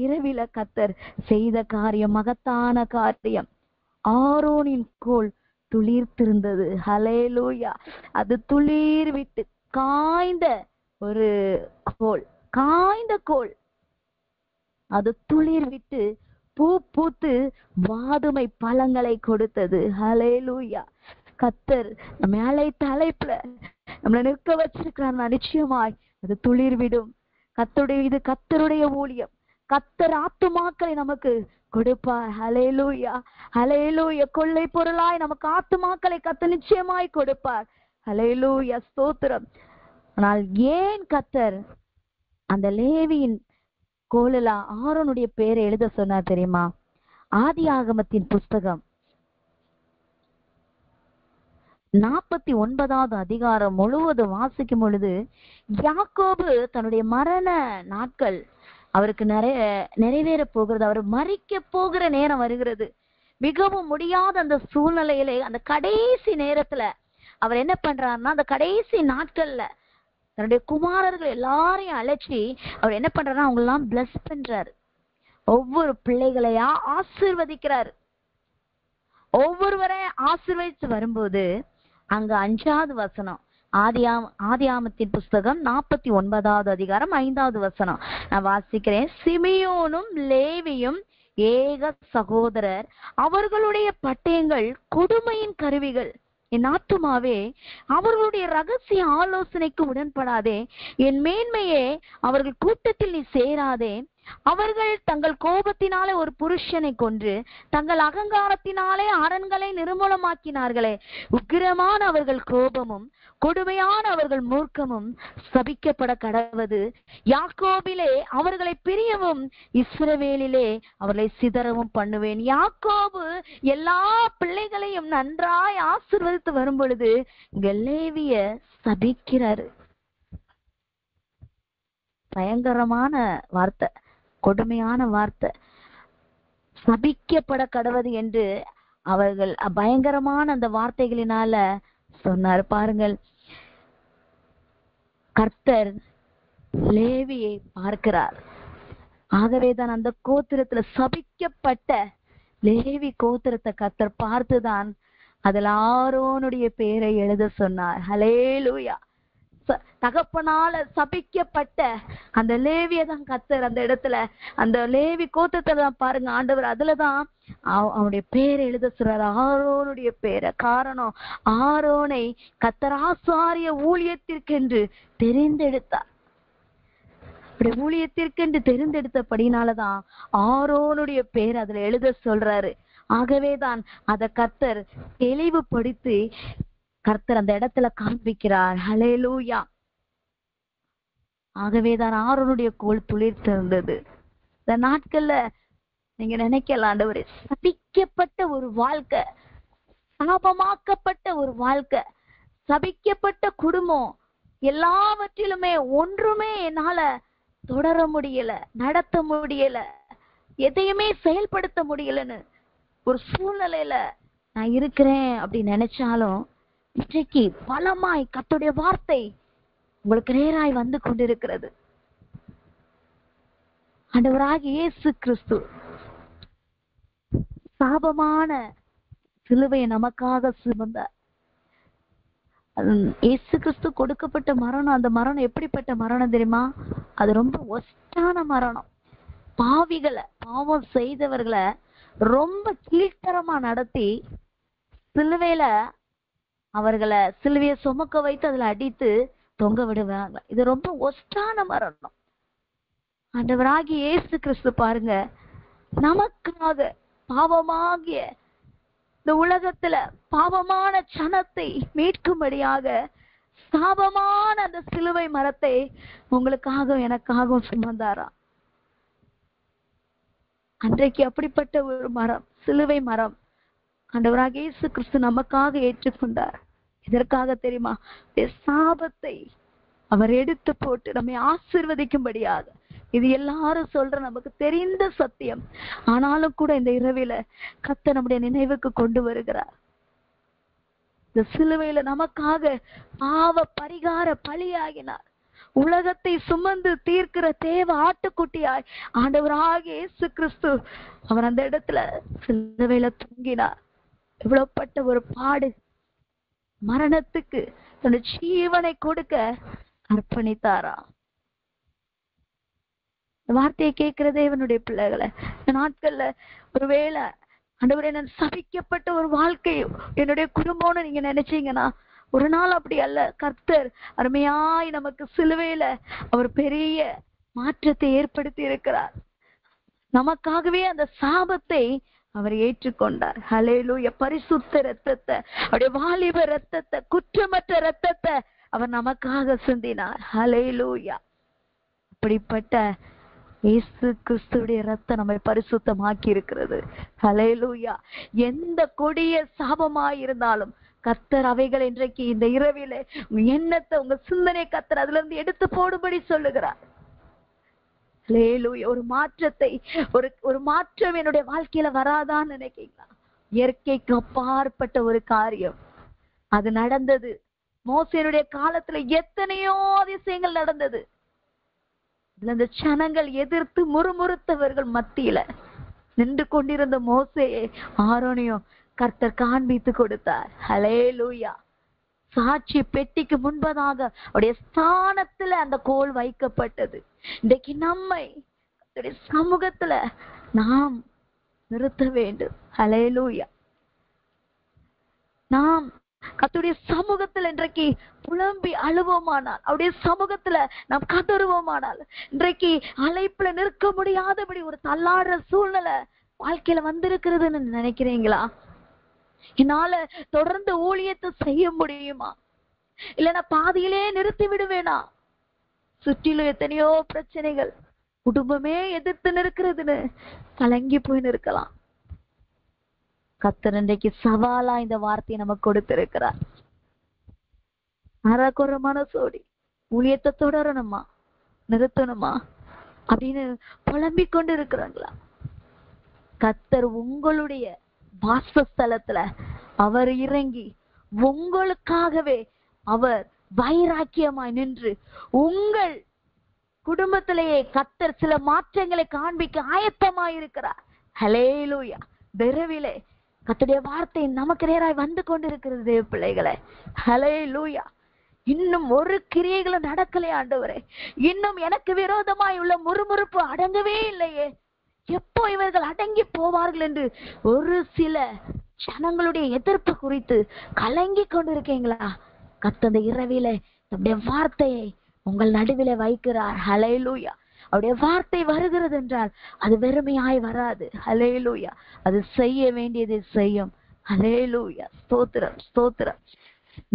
இரவில கர்த்தர் செய்த காரியம், மகத்தான காரியம். ஆரோனின் கோல் துளிர்த்திருந்தது. ஹல்லேலூயா. அது துளிர் விட்டு காய்ந்த ஒரு கோல், காய்ந்த கோல். அது துளிர் விட்டு பூ பூத்து வாதுமை பழங்களை கொடுத்தது. ஹல்லேலூயா. கர்த்தர் மேலை தலைப்புல நம்மளை நிற்க வச்சிருக்கிறார். நிச்சயமாய் அது துளிர் விடும். இது கர்த்தருடைய ஊழியம். கர்த்தர் ஆத்துமாக்களை நமக்கு கொடுப்பார். ஹல்லேலூயா. ஹல்லேலூயா. கொள்ளை பொருளாய் நமக்கு ஆத்துமாக்களை கர்த்தர் நிச்சயமாய் கொடுப்பார். ஹல்லேலூயா. ஸ்தோத்திரம். ஆனால் ஏன் கர்த்தர் அந்த லேவியின் கோலில ஆரோனுடைய பேரை எழுத சொன்னார் தெரியுமா? ஆதியாகமத்தின் புஸ்தகம் 49வது அதிகாரம் முழுவதும் வாசிக்கும் பொழுது, யாக்கோபு தன்னுடைய மரண நாட்கள் அவருக்கு நிறைவேற போகிறது. அவர் மரிக்க போகிற நேரம் வருகிறது. மிகவும் முடியாத அந்த சூழ்நிலையிலே அந்த கடைசி நேரத்துல அவர் என்ன பண்றாருன்னா, அந்த கடைசி நாட்கள்ல தன்னுடைய குமாரர்கள் எல்லாரையும் அழைச்சி அவர் என்ன பண்றாருன்னா, அவங்க எல்லாம் பிளஸ் பண்றாரு. ஒவ்வொரு பிள்ளைகளையா ஆசீர்வதிக்கிறாரு. ஒவ்வொருவரை ஆசீர்வதித்து வரும்போது அங்க 5வது வசனம், ஆதியாகமத்தின் புஸ்தகம் 49வது அதிகாரம் 5வது வசனம் நான் வாசிக்கிறேன். சிமியோனும் லேவியும் ஏக சகோதரர், அவர்களுடைய பட்டயங்கள் கொடுமையின் கருவிகள். என் ஆத்துமாவே அவர்களுடைய ரகசிய ஆலோசனைக்கு உடன்படாதே. என் மேன்மையே அவர்கள் கூட்டத்தில் நீ சேராதே. அவர்கள் தங்கள் கோபத்தினாலே ஒரு புருஷனை கொன்று தங்கள் அகங்காரத்தினாலே அரண்களை நிர்மூலமாக்கினார்களே. உக்கிரமான அவர்கள் கோபமும் கொடுமையான அவர்கள் மூர்க்கமும் சபிக்கப்பட கடவது. யாக்கோபிலே அவர்களை பிரியவும் இஸ்ரவேலிலே அவர்களை சிதறவும் பண்ணுவேன். யாக்கோபு எல்லா பிள்ளைகளையும் நன்றாய் ஆசீர்வதித்து வரும் பொழுது இங்க லேவிய சபிக்கிறாரு. பயங்கரமான வார்த்தை, கொடுமையான வார்த்தை. சபிக்கப்பட கடவது என்று அவர்கள் பயங்கரமான அந்த வார்த்தைகளினால சொன்னார். பாருங்கள், கர்த்தர் லேவியை பார்க்கிறார். ஆகவேதான் அந்த கோத்திரத்துல சபிக்கப்பட்ட லேவி கோத்திரத்தை கர்த்தர் பார்த்துதான் அதில் ஆரோனுடைய பேரை எழுத சொன்னார். ஹல்லேலூயா. தகப்பனால சபிக்கப்பட்ட அந்த லேவியை தான் கர்த்தர் அந்த இடத்துல, அந்த லேவி கோத்திரத்துல தான் பாருங்க ஆண்டவர் அதுலதான் அவனுடைய பேரை எழுத சொல்றாரு, ஆரோனுடைய பேரை. காரணம், ஆரோனை கர்த்தர் ஆசாரிய ஊழியத்திற்கென்று தெரிந்தெடுத்தார். ஊழியத்திற்கென்று தெரிந்தெடுத்தபடினாலதான் ஆரோனுடைய பேர் அதுல எழுத சொல்றாரு. ஆகவேதான் அத கர்த்தர் தெளிவுபடுத்தி கர்த்தர் அந்த இடத்துல காண்பிக்கிறார். ஹல்லேலூயா. ஆகவேதான் ஆரோனுடைய கோல் துளிர்த்திருந்தது. இந்த நாட்கள்ல நீங்க நினைக்கலாம், ஆண்டவரே, சபிக்கப்பட்ட ஒரு வாழ்க்கை, சாபமாக்கப்பட்ட ஒரு வாழ்க்கை, சபிக்கப்பட்ட குடும்பம், எல்லாவற்றிலுமே ஒன்றுமே என்னால தொடர முடியல, நடத்த முடியல, எதையுமே செயல்படுத்த முடியலன்னு ஒரு சூழ்நிலையில நான் இருக்கிறேன் அப்படின்னு நினைச்சாலும், இன்றைக்கு பலமாய் கர்த்தருடைய வார்த்தை உங்களுக்கு நேராய் வந்து கொண்டிருக்கிறது. ஆண்டவராகிய இயேசு கிறிஸ்து சாபமான சிலுவையை நமக்காக சுமந்தார். இயேசு கிறிஸ்து கொடுக்கப்பட்ட மரணம், அந்த மரணம் எப்படிப்பட்ட மரணம் தெரியுமா? அது ரொம்ப ஒஸ்டான மரணம். பாவிகளை, பாவம் செய்தவர்களை ரொம்ப கீழ்த்தரமா நடத்தி சிலுவையில அவர்களை சிலுவையை சுமக்க வைத்து அதுல அடித்து தொங்க விடுவாங்க. இது ரொம்ப ஒஸ்டான மரணம். ஆண்டவராகிய இயேசு கிறிஸ்து பாருங்க, நமக்காக பாவமாகிய இந்த உலகத்துல பாவமான சனத்தை மீட்கும்படியாக சாபமான அந்த சிலுவை மரத்தை உங்களுக்காக எனக்காகவும் சுமந்தாரா. அன்றைக்கு அப்படிப்பட்ட ஒரு மரம், சிலுவை மரம், ஆண்டவராகிய இயேசு கிறிஸ்து நமக்காக ஏற்றுக்கொண்டார். இதற்காக தெரியுமா? சாபத்தை அவர் எடுத்து போட்டு நம்மை ஆசீர்வதிக்கும்படியாக. இது எல்லாரும் சொல்ற நமக்கு தெரிந்த சத்தியம். ஆனாலும் கூட இந்த இரவில கர்த்தர் நம்முடைய நினைவுக்கு கொண்டு வருகிறார். இந்த சிலுவையில நமக்காக பாவ பரிகார பலியாகினார். உலகத்தை சுமந்து தீர்க்கிற தேவ ஆட்டுக்குட்டியாய் ஆண்டவராகிய இயேசு கிறிஸ்து அவர் அந்த இடத்துல சிலுவையில தொங்கினார். எவ்வளவுப்பட்ட ஒரு பாடு! மரணத்துக்கு தன்னுடைய ஜீவனை கொடுக்க அர்ப்பணித்தாரா. வார்த்தையை கேட்கிற தேவனுடைய பிள்ளைகளை, இந்த நாட்கள்ல ஒருவேளை ஆண்டவரே நான் சபிக்கப்பட்ட ஒரு வாழ்க்கை என்னுடைய குடும்பம்னு நீங்க நினைச்சீங்கன்னா, ஒரு நாள் அப்படி அல்ல. கர்த்தர் அருமையாய் நமக்கு சிலுவையில அவர் பெரிய மாற்றத்தை ஏற்படுத்தி இருக்கிறார். நமக்காகவே அந்த சாபத்தை அவர் ஏற்றுக்கொண்டார். ஹல்லேலூயா. பரிசுத்த இரத்தத்தை, அவருடைய வாலிப இரத்தத்தை, குற்றமற்ற இரத்தத்தை அவர் நமக்காக சிந்தினார். ஹல்லேலூயா. அப்படிப்பட்ட இயேசு கிறிஸ்துடைய இரத்தம் நம்மை பரிசுத்தமாக்கி இருக்கிறது. ஹல்லேலூயா. எந்த கொடிய சாபமாய் இருந்தாலும் கர்த்தர் அவைகள் இன்றைக்கு இந்த இரவிலே உங்க எண்ணத்தை, உங்க சிந்தனை கர்த்தர் அதுல இருந்து எடுத்து போடும்படி சொல்லுகிறார். ஹல்லேலூயா. ஒரு மாற்றத்தை, ஒரு மாற்றம் என்னுடைய வாழ்க்கையில வராதான்னு நினைக்கிறீங்களா? இயற்கைக்கு அப்பாற்பட்ட ஒரு காரியம் அது நடந்தது. மோசேனுடைய காலத்துல எத்தனையோ அதிசயங்கள் நடந்தது. அந்த ஜனங்கள் எதிர்த்து முறுமுறுத்தவர்கள் மத்தியில நின்று கொண்டிருந்த மோசேயை ஆரோனையும் கர்த்தர் காண்பித்து கொடுத்தார். ஹல்லேலூயா. சாட்சி பெட்டிக்கு முன்பதாக அவருடைய ஸ்தானத்துல அந்த கோல் வைக்கப்பட்டது. இன்றைக்கு நம்மை சமூகத்துல நாம் நிறுத்த வேண்டும். ஹல்லேலூயா. நாம் கர்த்தருடைய சமூகத்துல இன்றைக்கு புலம்பி அழுவோமானால், அவருடைய சமூகத்துல நாம் கதறுவோமானால், இன்றைக்கு அழைப்புல நிற்க முடியாதபடி ஒரு தள்ளாடுற சூழ்நிலை வாழ்க்கையில வந்திருக்கிறதுன்னு நினைக்கிறீங்களா? என்னால தொடர்ந்து ஊழியத்தை செய்ய முடியுமா? இல்லைன்னா பாதியிலே நிறுத்தி விடுவேனா? சுற்றிலும் எத்தனையோ பிரச்சனைகள், குடும்பமே எதிர்த்து நிற்கிறதுன்னு கலங்கி போய் நிற்கலாம். கர்த்தர் இன்றைக்கு சவாலா இந்த வார்த்தையை நமக்கு கொடுத்திருக்கிறார். அறக்குற மனசோடி ஊழியத்தை தொடரணுமா, நிறுத்தணுமா அப்படின்னு புலம்பிக் கொண்டு இருக்கிறாங்களா? கர்த்தர் உங்களுடைய வாசஸ்தலத்துல அவர் இறங்கி உங்களுக்காகவே அவர் வைராக்கியமாய் நின்று உங்கள் குடும்பத்திலேயே கர்த்தர் சில மாற்றங்களை காண்பிக்க ஆயத்தமாய் இருக்கிறார். ஹல்லேலூயா. விரைவிலே கர்த்தருடைய வார்த்தை நமக்கு நேராய் வந்து கொண்டிருக்கிறது தேவ பிள்ளைகளே. ஹல்லேலூயா. இன்னும் ஒரு கிரியைகளும் நடக்கலையே ஆண்டவரே, இன்னும் எனக்கு விரோதமாய் உள்ள முறுமுறுப்பு அடங்கவே இல்லையே, எப்போ இவர்கள் அடங்கி போவார்கள் என்று ஒரு சில ஜனங்களுடைய எதிர்ப்பு குறித்து கலங்கி கொண்டிருக்கீங்களா? கர்த்தர் இரவிலே நம்முடைய வார்த்தையை உங்கள் நடுவிலே வைக்கிறார். ஹல்லேலூயா. அவருடைய வார்த்தை வருகிறது என்றால் அது வெறுமையாய் வராது. ஹல்லேலூயா. அது செய்ய வேண்டியதை செய்யும். ஹல்லேலூயா. ஸ்தோத்திரம், ஸ்தோத்திரம்.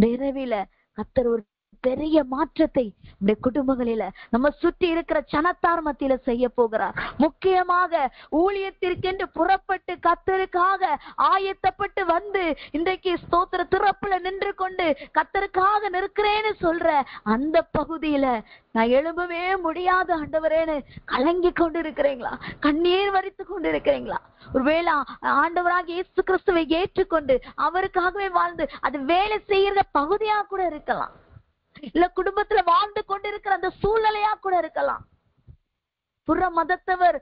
நிறைவில கர்த்தர் ஒரு பெரிய மாற்றத்தை நம்முடைய குடும்பங்களில நம்ம சுற்றி இருக்கிற சனத்தார் மத்தியில செய்ய போகிறார். முக்கியமாக ஊழியத்திற்கென்று புறப்பட்டு கர்த்தருக்காக ஆயத்தப்பட்டு வந்து இன்றைக்கு ஸ்தோத்திர திறப்புல நின்று கொண்டு கர்த்தருக்காக நிற்கிறேன்னு சொல்ற அந்த பகுதியில நான் எழும்பவே முடியாத ஆண்டவரேன்னு கலங்கி கொண்டு இருக்கிறீங்களா? கண்ணீர் வரித்து கொண்டு இருக்கிறீங்களா? ஒருவேளை ஆண்டவராக இயேசு கிறிஸ்துவை ஏற்றுக்கொண்டு அவருக்காகவே வாழ்ந்து அது வேலை செய்யற பகுதியா கூட இருக்கலாம், இல்ல குடும்பத்துல வாழ்ந்து கொண்டிருக்கிற அந்த சூழ்நிலையா கூட இருக்கலாம். புற மதத்தவர்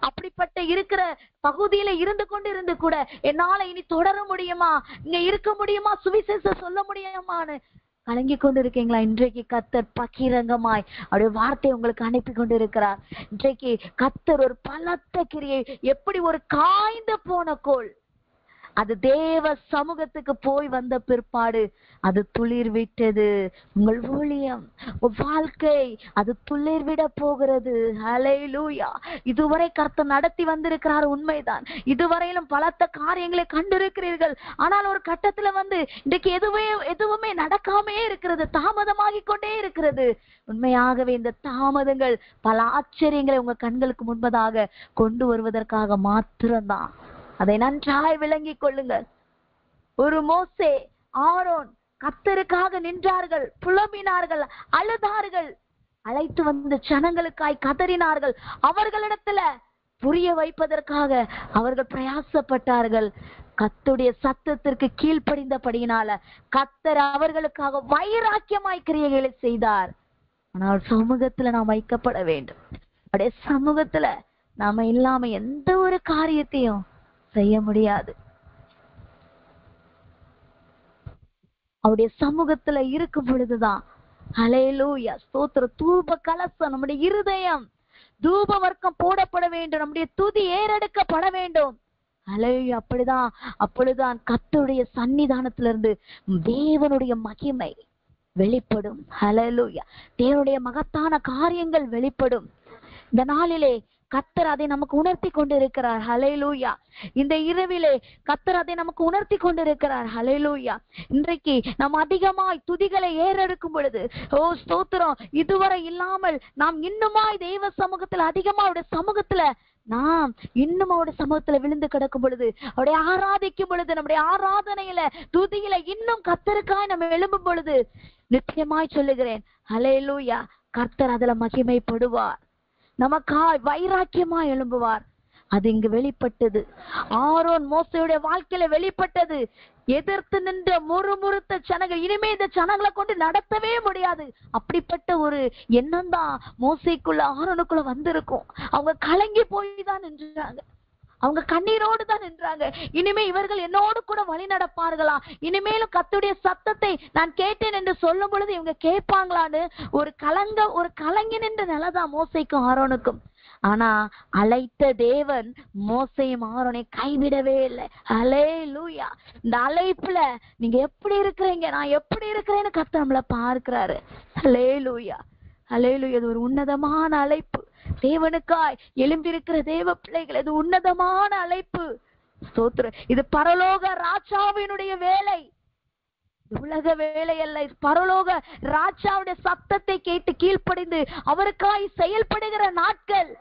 அப்படிப்பட்ட இருக்கிற பகுதியில இருந்து கூட என்னால இனி தொடர முடியுமா, இங்க இருக்க முடியுமா, சுவிசேஷம் சொல்ல முடியுமான்னு கலங்கி கொண்டு இருக்கீங்களா? இன்றைக்கு கர்த்தர் பகிரங்கமாய் அவருடைய வார்த்தையை உங்களுக்கு அனுப்பி கொண்டு இருக்கிறார். இன்றைக்கு கர்த்தர் ஒரு பலத்த கிரியை, எப்படி ஒரு காய்ந்து போன கோல் அது தேவ சமூகத்துக்கு போய் வந்த பிற்பாடு அது துளிர் விட்டது. உங்கள் ஊழியம், வாழ்க்கை அது துளிர் விட போகிறது. ஹல்லேலூயா. இதுவரை கர்த்தர் நடத்தி வந்திருக்கிறார், உண்மைதான். இதுவரையிலும் பலத்த காரியங்களை கண்டிருக்கிறீர்கள். ஆனால் ஒரு கட்டத்துல இன்றைக்கு எதுவுமே நடக்காமே இருக்கிறது, தாமதமாகி கொண்டே இருக்கிறது. உண்மையாகவே இந்த தாமதங்கள் பல ஆச்சரியங்களை உங்க கண்களுக்கு முன்பதாக கொண்டு வருவதற்காக மாத்திரம்தான். அதை நன்றாய் விளங்கிக் கொள்ளுங்கள். ஒரு மோசே, ஆரோன் கர்த்தருக்காக நின்றார்கள், புலம்பினார்கள், அழுதார்கள், அழைத்து வந்த ஜனங்களுக்காய் கதறினார்கள். அவர்களிடத்துல புரிய வைப்பதற்காக அவர்கள் பிரயாசப்பட்டார்கள். கர்த்தருடைய சத்தத்திற்கு கீழ்ப்படிந்தபடியினால கர்த்தர் அவர்களுக்காக வைராக்கியமாய் கிரியைகளை செய்தார். ஆனால் சமூகத்துல நாம் வைக்கப்பட வேண்டும். அப்படியே சமூகத்துல நாம இல்லாம எந்த ஒரு காரியத்தையும் செய்ய முடியாது. அவருடைய சமூகத்துல இருக்கும் பொழுதுதான் ஹல்லேலூயா ஸ்தோத்திர தூப கலசம் நம்முடைய இருதயம் தூப வர்க்கம் போடப்பட வேண்டும், நம்முடைய துதி ஏறெடுக்கப்பட வேண்டும். ஹல்லேலூயா. அப்பொழுதுதான் கர்த்தருடைய சன்னிதானத்திலிருந்து தேவனுடைய மகிமை வெளிப்படும். ஹல்லேலூயா. தேவனுடைய மகத்தான காரியங்கள் வெளிப்படும். இந்த நாளிலே கர்த்தர் அதை நமக்கு உணர்த்தி கொண்டிருக்கிறார். ஹல்லேலூயா. இந்த இரவிலே கர்த்தர் அதை நமக்கு உணர்த்தி கொண்டிருக்கிறார். ஹல்லேலூயா. இன்றைக்கு நாம் அதிகமாய் துதிகளை ஏறெடுக்கும் பொழுது, ஓ ஸ்தோத்திரம், இதுவரை இல்லாமல் நாம் இன்னுமாய் தெய்வ சமூகத்துல அதிகமா அவருடைய சமூகத்துல நாம் இன்னும் அவருடைய சமூகத்துல விழுந்து கிடக்கும் பொழுது, அவருடைய ஆராதிக்கும் பொழுது, நம்முடைய ஆராதனையில துதியில இன்னும் கர்த்தருக்காய் நம்ம எழும்பும் பொழுது நிச்சயமாய் சொல்லுகிறேன், ஹல்லேலூயா, கர்த்தர் அதுல மகிமைப்படுவார், நமக்காய் வைராக்கியமா எழும்புவார். அது இங்கு வெளிப்பட்டது. ஆரோன் மோசேயுடைய வாழ்க்கையில வெளிப்பட்டது. எதிர்த்து நின்ற முறுமுறுத்த ஜனங்கள், இனிமே இந்த ஜனங்களை கொண்டு நடத்தவே முடியாது, அப்படிப்பட்ட ஒரு எண்ணம் தான் மோசேக்குள்ள ஆரோனுக்குள்ள வந்திருக்கும். அவங்க கலங்கி போய் தான் நின்றாங்க, அவங்க கண்ணீரோடு தான் நின்றாங்க. இனிமே இவர்கள் என்னோடு கூட வழி நடப்பார்களா, இனிமேலும் கர்த்தருடைய சத்தத்தை நான் கேட்டேன் என்று சொல்லும் பொழுது இவங்க கேட்பாங்களான்னு ஒரு கலங்கி நின்ற நிலைதான் மோசேக்கும் ஆரோனுக்கும். ஆனா அழைத்த தேவன் மோசேயும் ஆரோனை கைவிடவே இல்லை. ஹல்லேலூயா. இந்த அழைப்புல நீங்க எப்படி இருக்கிறீங்க, நான் எப்படி இருக்கிறேன்னு கர்த்தர் நம்மள பார்க்கிறாரு. ஹல்லேலூயா. ஹல்லேலூயா. இது ஒரு உன்னதமான அழைப்பு. தேவனுக்காய் எழும்பியிருக்கிற தேவ பிள்ளைகள், இது உன்னதமான அழைப்பு. ஸ்தோத்திரம். இது பரலோக ராஜாவினுடைய வேலை, உலக வேலை அல்ல. பரலோக ராஜாவுடைய சத்தத்தை கேட்டு கீழ்ப்படிந்து அவருக்காய் செயல்படுகிற நாட்கள்.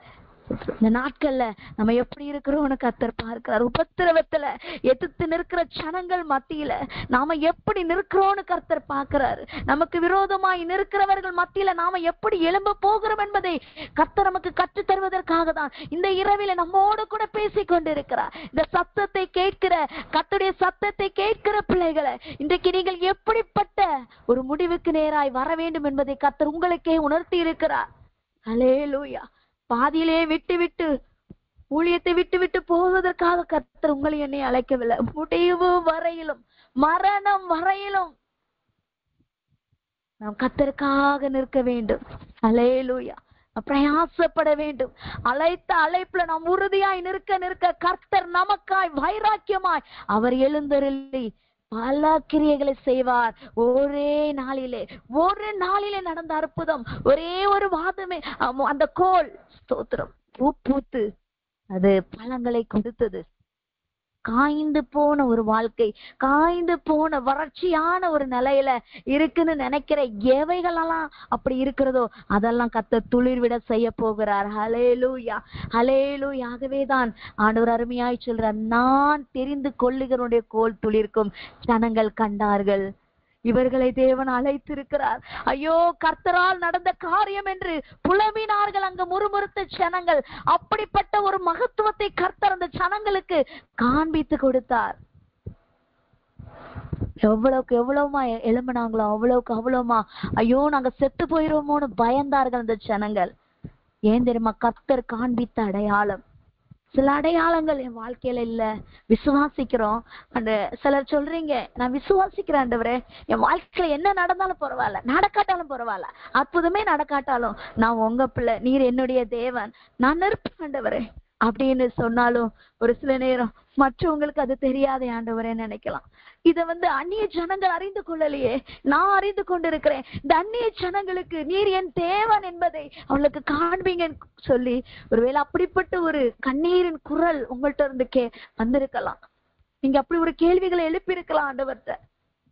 இந்த நாட்கள்ல நம்ம எப்படி இருக்கிறோம்னு கர்த்தர் பார்க்கிறார். உபத்திரவத்துல எதிர்த்து நிற்கிற ஜனங்கள் மத்தியில நாம எப்படி நிற்கிறோம்னு கர்த்தர் பார்க்கிறாரு. நமக்கு விரோதமாய் நிற்கிறவர்கள் மத்தியில நாம எப்படி எழும்ப போகிறோம் என்பதை கர்த்தர் நமக்கு கற்றுத் தருவதற்காக தான் இந்த இரவில நம்மோடு கூட பேசிக் கொண்டிருக்கிறார். இந்த சத்தத்தை கேட்கிற, கர்த்தருடைய சத்தத்தை கேட்கிற பிள்ளைகளை, இன்றைக்கு நீங்கள் எப்படிப்பட்ட ஒரு முடிவுக்கு நேராய் வர வேண்டும் என்பதை கர்த்தர் உங்களுக்கே உணர்த்தி இருக்கிறார். ஹல்லேலூயா. பாதியிலே விட்டு ஊழியத்தை விட்டு போவதற்காக கர்த்தர் உங்களை என்னை அழைக்கவில்லை. முடிவு வரையிலும், மரணம் வரையிலும் நாம் கர்த்தருக்காக நிற்க வேண்டும். ஹல்லேலூயா. பிரயாசப்பட வேண்டும். அழைத்த அழைப்புல நாம் உறுதியாய் நிற்க கர்த்தர் நமக்காய் வைராக்கியமாய் அவர் எழுந்தருளி பல கிரியைகளை செய்வார். ஒரே நாளிலே நடந்த அற்புதம். ஒரே ஒரு வாதமே, அந்த கோல் ஸ்தோத்திரம் பூத்து அது பழங்களை கொடுத்தது. காய்ந்து போன ஒரு வாழ்க்கை, காய்ந்து போன வறட்சியான ஒரு நிலையில இருக்குன்னு நினைக்கிற எவைகளெல்லாம் அப்படி இருக்கிறதோ அதெல்லாம் கர்த்தர் துளிர்விட செய்ய போகிறார். ஹல்லேலூயா, ஹல்லேலூயா. ஆகவேதான் ஆண்டவர் அருமையாய் சொல்றார், நான் தெரிந்து கொள்ளுகிறவனுடைய கோல் துளிர்க்கும் ஜனங்கள் கண்டார்கள். இவர்களை தேவன் அழைத்திருக்கிறார். ஐயோ, கர்த்தரால் நடந்த காரியம் என்று புலம்பினார்கள் அங்கு முறுமுறுத்த ஜனங்கள். அப்படிப்பட்ட ஒரு மகத்துவத்தை கர்த்தர் அந்த ஜனங்களுக்கு காண்பித்து கொடுத்தார். எவ்வளவுக்கு எவ்வளவுமா எழும்பினாங்களோ அவ்வளவுக்கு அவ்வளவுமா ஐயோ நாங்க செத்து போயிருவோமோன்னு பயந்தார்கள் அந்த ஜனங்கள். ஏன் தெரியுமா? கர்த்தர் காண்பித்த அடையாளம். சில அடையாளங்கள் என் வாழ்க்கையில இல்ல, விசுவாசிக்கிறோம். அந்த சிலர் சொல்றீங்க, நான் விசுவாசிக்கிறேன் ஆண்டவரே, என் வாழ்க்கையில என்ன நடந்தாலும் பரவாயில்ல, நடக்காட்டாலும் பரவாயில்ல, அற்புதமே நடக்காட்டாலும் நான் உங்க பிள்ளை, நீர் என்னுடைய தேவன், நான் இருப்பேன் ஆண்டவரே அப்படின்னு சொன்னாலும் ஒரு சில நேரம் மற்றவங்களுக்கு அது தெரியாத ஆண்டவரே நினைக்கலாம். இத அந்நிய ஜனங்கள் அறிந்து கொள்ளலையே, நான் அறிந்து கொண்டிருக்கிறேன். இந்த அந்நிய ஜனங்களுக்கு நீர் என் தேவன் என்பதை அவளுக்கு காண்பீங்கன்னு சொல்லி ஒருவேளை அப்படிப்பட்ட ஒரு கண்ணீரின் குரல் உங்கள்கிட்ட இருந்து வந்திருக்கலாம். நீங்க அப்படி ஒரு கேள்விகளை எழுப்பி இருக்கலாம் ஆண்டவர்கிட்ட.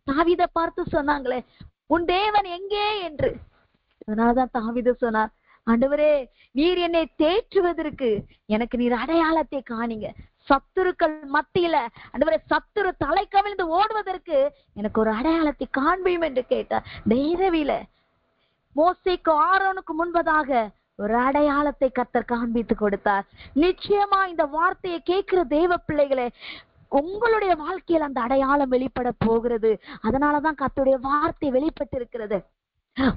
தாவீதை பார்த்து சொன்னாங்களே, உன் தேவன் எங்கே என்று. அதனாலதான் தாவீது சொன்னார், ஆண்டவரே நீர் என்னை தேற்றுவதற்கு எனக்கு நீர் அடையாளத்தை காணிங்க. சத்துருக்கள் மத்தியில ஆண்டவரே சத்துரு தலை கவிழ்ந்து ஓடுவதற்கு எனக்கு ஒரு அடையாளத்தை காண்பியும் என்று கேட்டார். தைரவில மோசேக்கு ஆரோனுக்கு முன்பதாக ஒரு அடையாளத்தை கர்த்தர் காண்பித்து கொடுத்தார். நிச்சயமா இந்த வார்த்தையை கேட்கிற தேவ பிள்ளைகளே, உங்களுடைய வாழ்க்கையில் அந்த அடையாளம் வெளிப்பட போகிறது. அதனாலதான் கர்த்தருடைய வார்த்தை வெளிப்பட்டு இருக்கிறது.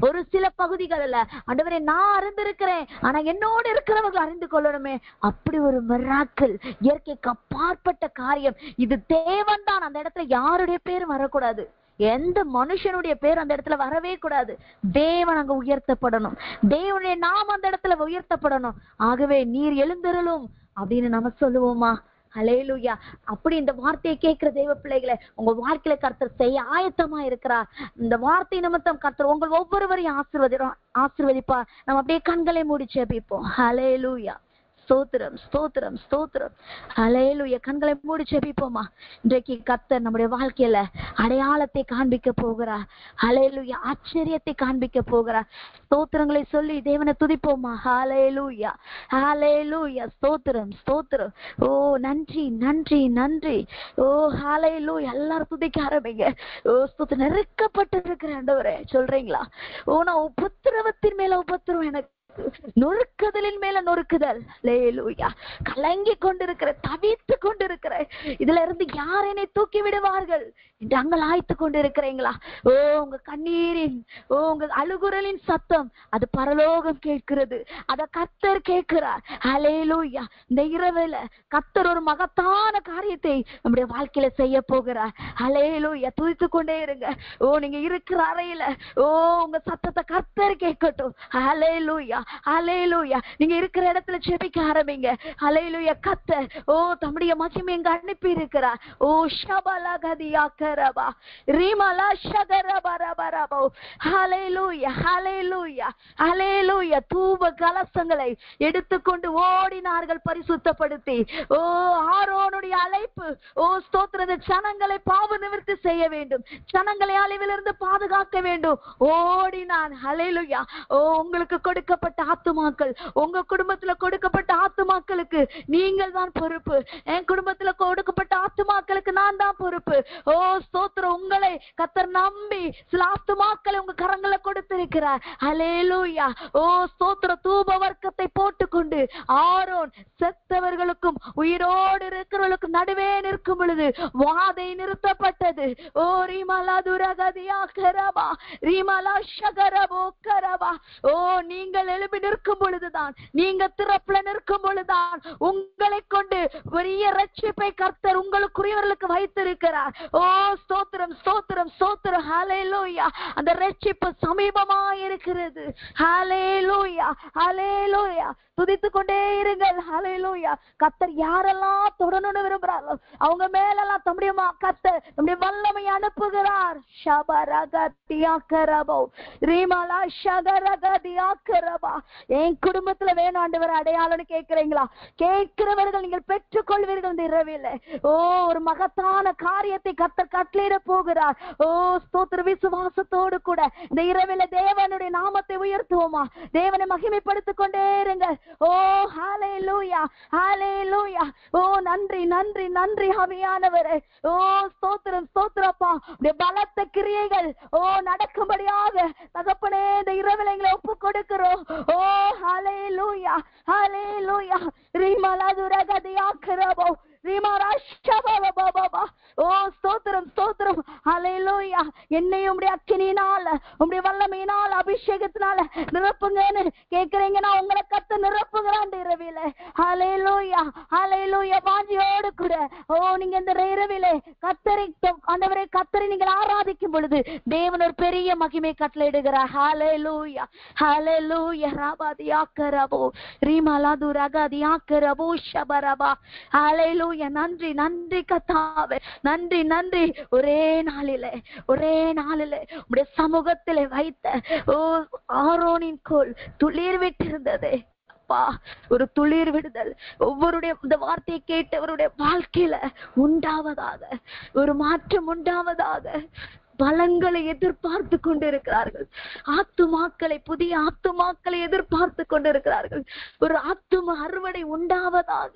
ஒரு சில பகுதிகள்ல ஆண்டவரே நான் அறிந்திருக்கிறேன், ஆனா என்னோடு இருக்கிறவர்கள் அறிந்து கொள்ளணுமே. அப்படி ஒரு மிராக்கிள், இயற்கைக்கு அப்பாற்பட்ட காரியம். இது தேவன் தான். அந்த இடத்துல யாருடைய பேரும் வரக்கூடாது, எந்த மனுஷனுடைய பேர் அந்த இடத்துல வரவே கூடாது. தேவன் அங்க உயர்த்தப்படணும், தேவனுடைய நாமம் அந்த இடத்துல உயர்த்தப்படணும். ஆகவே நீர் எழுந்திரலும் அப்படின்னு நம்ம சொல்லுவோமா? ஹல்லேலூயா. அப்படி இந்த வார்த்தையை கேட்கிற தேவ பிள்ளைகளை உங்க வாழ்க்கையில கர்த்தர் செய்ய ஆயத்தமா இருக்கிறார். இந்த வார்த்தை நிமித்தம் கர்த்தர் உங்கள் ஒவ்வொருவரையும் ஆசீர்வதிப்பா. நம்ம அப்படியே கண்களை மூடி ஜெபிப்போம். ஹல்லேலூயா. ஸ்தோத்திரம், ஸ்தோத்திரம், ஸ்தோத்திரம். ஹல்லேலூயா. கண்களை மூடி ஜெபிப்போமா. இன்றைக்கு கர்த்தர் நம்முடைய வாழ்க்கையில அடையாளத்தை காண்பிக்க போகிறார். ஹல்லேலூயா. ஆச்சரியத்தை காண்பிக்க போகிறார். ஸ்தோத்திரங்களை சொல்லி தேவனை துதிப்போமா. ஹல்லேலூயா, ஹல்லேலூயா. ஸ்தோத்திரம், ஸ்தோத்திரம். ஓ நன்றி, நன்றி, நன்றி. ஓ ஹல்லேலூயா. எல்லாரும் துதிக்க ஆரம்பிங்க. ஓ ஸ்தோத்திரம். நெருக்கப்பட்டு இருக்கிற ஆண்டவரே சொல்றீங்களா? ஓ நான் உபத்திரவத்தின் மேல உபத்திரம், எனக்கு நொறுக்குதலின் மேல நொறுக்குதல். ஹல்லேலூயா. கலங்கி கொண்டிருக்கிற, தவித்து கொண்டிருக்கிற, இதுல இருந்து யார் என்னை தூக்கி விடுவார்கள் என்று அங்கலாய்த்து கொண்டிருக்கிறீங்களா? ஓ உங்க கண்ணீரின், ஓ உங்க அழுகுரலின் சத்தம் அது பரலோகம் கேட்கிறது, அத கர்த்தர் கேட்கிறார். ஹல்லேலூயா. இந்த இரவுல கர்த்தர் ஒரு மகத்தான காரியத்தை நம்முடைய வாழ்க்கையில செய்ய போகிறார். ஹல்லேலூயா. துதித்து கொண்டே இருங்க. ஓ நீங்க இருக்கிற அறையில ஓ உங்க சத்தத்தை கர்த்தர் கேட்கட்டும். ஹல்லேலூயா, ஹல்லேலூயா. நீங்க இருக்கிற இடத்துல ஜெபிக்க ஆரம்பிங்க. ஹல்லேலூயா. கர்த்தர் ஓ தம்முடைய மகிமை இங்க அனுப்பி இருக்கிறார். ஓ ஷபலா கதியா கரபா ரிமலா ஷகரபரபரபோ. ஹல்லேலூயா, ஹல்லேலூயா, ஹல்லேலூயா. தூப கலசங்களை எடுத்துக்கொண்டு ஓடினார்கள் பரிசுத்தப்படுத்தி. ஓ ஆரோனுடைய அழைப்பு. ஓ ஸ்தோத்திர, ஜனங்களை பாவ நிவர்த்தி செய்ய வேண்டும், ஜனங்களை அழிவிலிருந்து பாதுகாக்க வேண்டும். ஓடினான். ஹல்லேலூயா. ஓ உங்களுக்கு கொடுக்கப்பட்ட ஆத்துமாக்கள், உங்க குடும்பத்துல கொடுக்கப்பட்ட ஆத்துமாக்களுக்கு நீங்கள் தான் பொறுப்பு. என் குடும்பத்துல கொடுக்கப்பட்ட ஆத்துமாக்களுக்கு நான் தான் பொறுப்பு. ஓ ஸ்தோத்திரம். உங்களை கர்த்தர் நம்பி சில ஆத்துமாக்களை உங்க கரங்களை கொடுத்திருக்கிறார். ஹல்லேலூயா. ஓ ஸ்தோத்திர. தூப வர்க்கத்தை போட்டுக்கொண்டு ஆரோன் செத்தவர்களுக்கும் உயிரோடு இருக்கிறவர்களுக்கும் நடுவே நிற்கும் பொழுது வாதை நிறுத்தப்பட்டது. ஓ ரிமலா துரகதியா கரபா ரிமலா ஷகரபோ கரபா. ஓ நீங்கள் எழுப்பி நிற்கும் பொழுதுதான், நீங்க திறப்புல நிற்கும் பொழுதுதான் உங்களை கொண்டு பெரிய ரட்சிப்பை கர்த்தர் உங்களுக்குரியவர்களுக்கு வைத்திருக்கிறார். ஓ ஸ்தோத்திரம், ஸ்தோத்திரம், ஸ்தோத்திரம். ஹல்லேலூயா. அந்த ரட்சிப்பு சமீபமாய் இருக்கிறது. ஹல்லேலூயா, ஹல்லேலூயா. துதித்துக் கொண்டே இருங்கள். ஹல்லேலூயா. ஹalleluya. கர்த்தர் யாரெல்லாம் தொடணும்னு விரும்புறாரோ அவங்க மேலெல்லாம் தம்முடைய கர்த்தர் தம்முடைய வல்லமை அனுப்புகிறார். ஷபரகதியாக்கரபோ ரீமலா ஷகரகதியாக்கரபா. என் குடும்பத்துல வேணும் ஆண்டவர் அடையாளம்னு கேட்கிறீங்களா? கேட்கிறவர்கள் நீங்கள் பெற்றுக்கொள்வீர்கள் இந்த இரவில். ஓ, ஒரு மகத்தான காரியத்தை கர்த்தர் கட்டளையிட போகிறார். ஓ ஸ்தோத்திர, விசுவாசத்தோடு கூட இந்த இரவில் தேவனுடைய நாமத்தை உயர்த்துவோமா? தேவனை மகிமைப்படுத்திக் கொண்டே இருங்க. ஓ ஹalleluya, ஹalleluya. ஓ நன்றி நன்றி நன்றி ஆவியானவரே. ஓ ஸ்தோத்திரம் ஸ்தோத்திரப்பா. உடைய பலத்த கிரியைகள் ஓ நடக்கும்படியாக தகப்பனே இந்த இரவில் எங்களை ஒப்பு கொடுக்கிறோம். ஓ ஹalleluya, ஹalleluya. ரிமலதுரகதியாக்கரபோ ஓ ஸ்தோத்திரம் ஸ்தோத்திரம் ஹalleluya. என்னையும் உம்முடைய அக்கினியினால உம்முடைய வல்லமையினால அபிஷேகத்தினால நிரப்புங்கன்னு கேக்குறீங்கன்னா உங்களை கர்த்தர் நிரப்புகிறான் இரவில. ஹalleluya, ஹalleluya. வாஞ்சியோடு கூட ஓ நீங்க இந்த இரவிலே கர்த்தரை ஆண்டவரே கர்த்தரை நீங்கள் ஆராதிக்கும் பொழுது தேவன் ஒரு பெரிய மகிமை கட்டளையிடுகிறார். ஹalleluya, ஹalleluya. ராபாதியாக்கரபோ ரிமலதுரகதியாக்கரபோ ஷபரபா. ஹalleluya. நன்றி நன்றி கர்த்தாவே, நன்றி நன்றி. ஒரே நாளிலே உம்முடைய சமூகத்திலே வைத்த ஓ ஆரோனின் கோல் துளிர் விட்டிருந்ததே அப்பா. ஒரு துளிர் விடுதல் ஒவ்வொருடைய இந்த வார்த்தையை கேட்டவருடைய வாழ்க்கையில உண்டாவதாக, ஒரு மாற்றம் உண்டாவதாக. பலங்களை எதிர்பார்த்து கொண்டிருக்கிறார்கள். ஆத்துமாக்களை, புதிய ஆத்துமாக்களை எதிர்பார்த்து கொண்டிருக்கிறார்கள். ஒரு ஆத்தும அறுவடை உண்டாவதாக.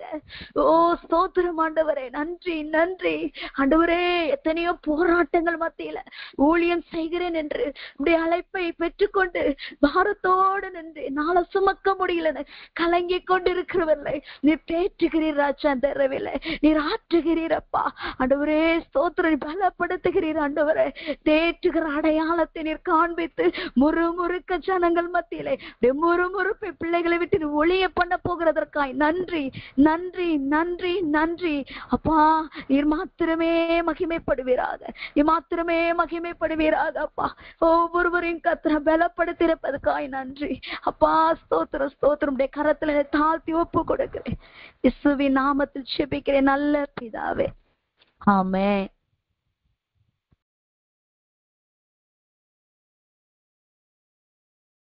ஓ ஸ்தோத்திரம் ஆண்டவரே, நன்றி நன்றி ஆண்டவரே. எத்தனையோ போராட்டங்கள் மத்தியில ஊழியம் செய்கிறேன் என்று உடைய அழைப்பை பெற்றுக்கொண்டு பாரத்தோடு நின்று நாளை சுமக்க முடியலன்னு கலங்கி கொண்டிருக்கிறவர்களை நீர் தேற்றுகிறீர் ராஜா. அந்த இரவில நீர் ஆற்றுகிறீரப்பா ஆண்டவரே. ஸ்தோத்திரம், பலப்படுத்துகிறீர் ஆண்டவரே. தேற்றுகிற அடையாளத்தை நீர் காண்பித்து முறுமுறுக்க ஜனங்கள் மத்தியிலே முறுமுறுப்பை பிள்ளைகளை விட்டு ஒளிய பண்ண போகிறதற்காய் நன்றி நன்றி நன்றி நன்றி அப்பா. நீர் மாத்திரமே மகிமைப்படுவீராக, நீர் மாத்திரமே மகிமைப்படுவீராக அப்பா. ஒவ்வொருவரையும் கர்த்தர் பலப்படுத்தியிருப்பதற்காய் நன்றி அப்பா. ஸ்தோத்திரம் ஸ்தோத்திரம். கரத்துல தாழ்த்தி ஒப்பு கொடுக்கிறேன். இயேசுவின் நாமத்தில் ஜெபிக்கிறேன் நல்ல பிதாவே, ஆமென்.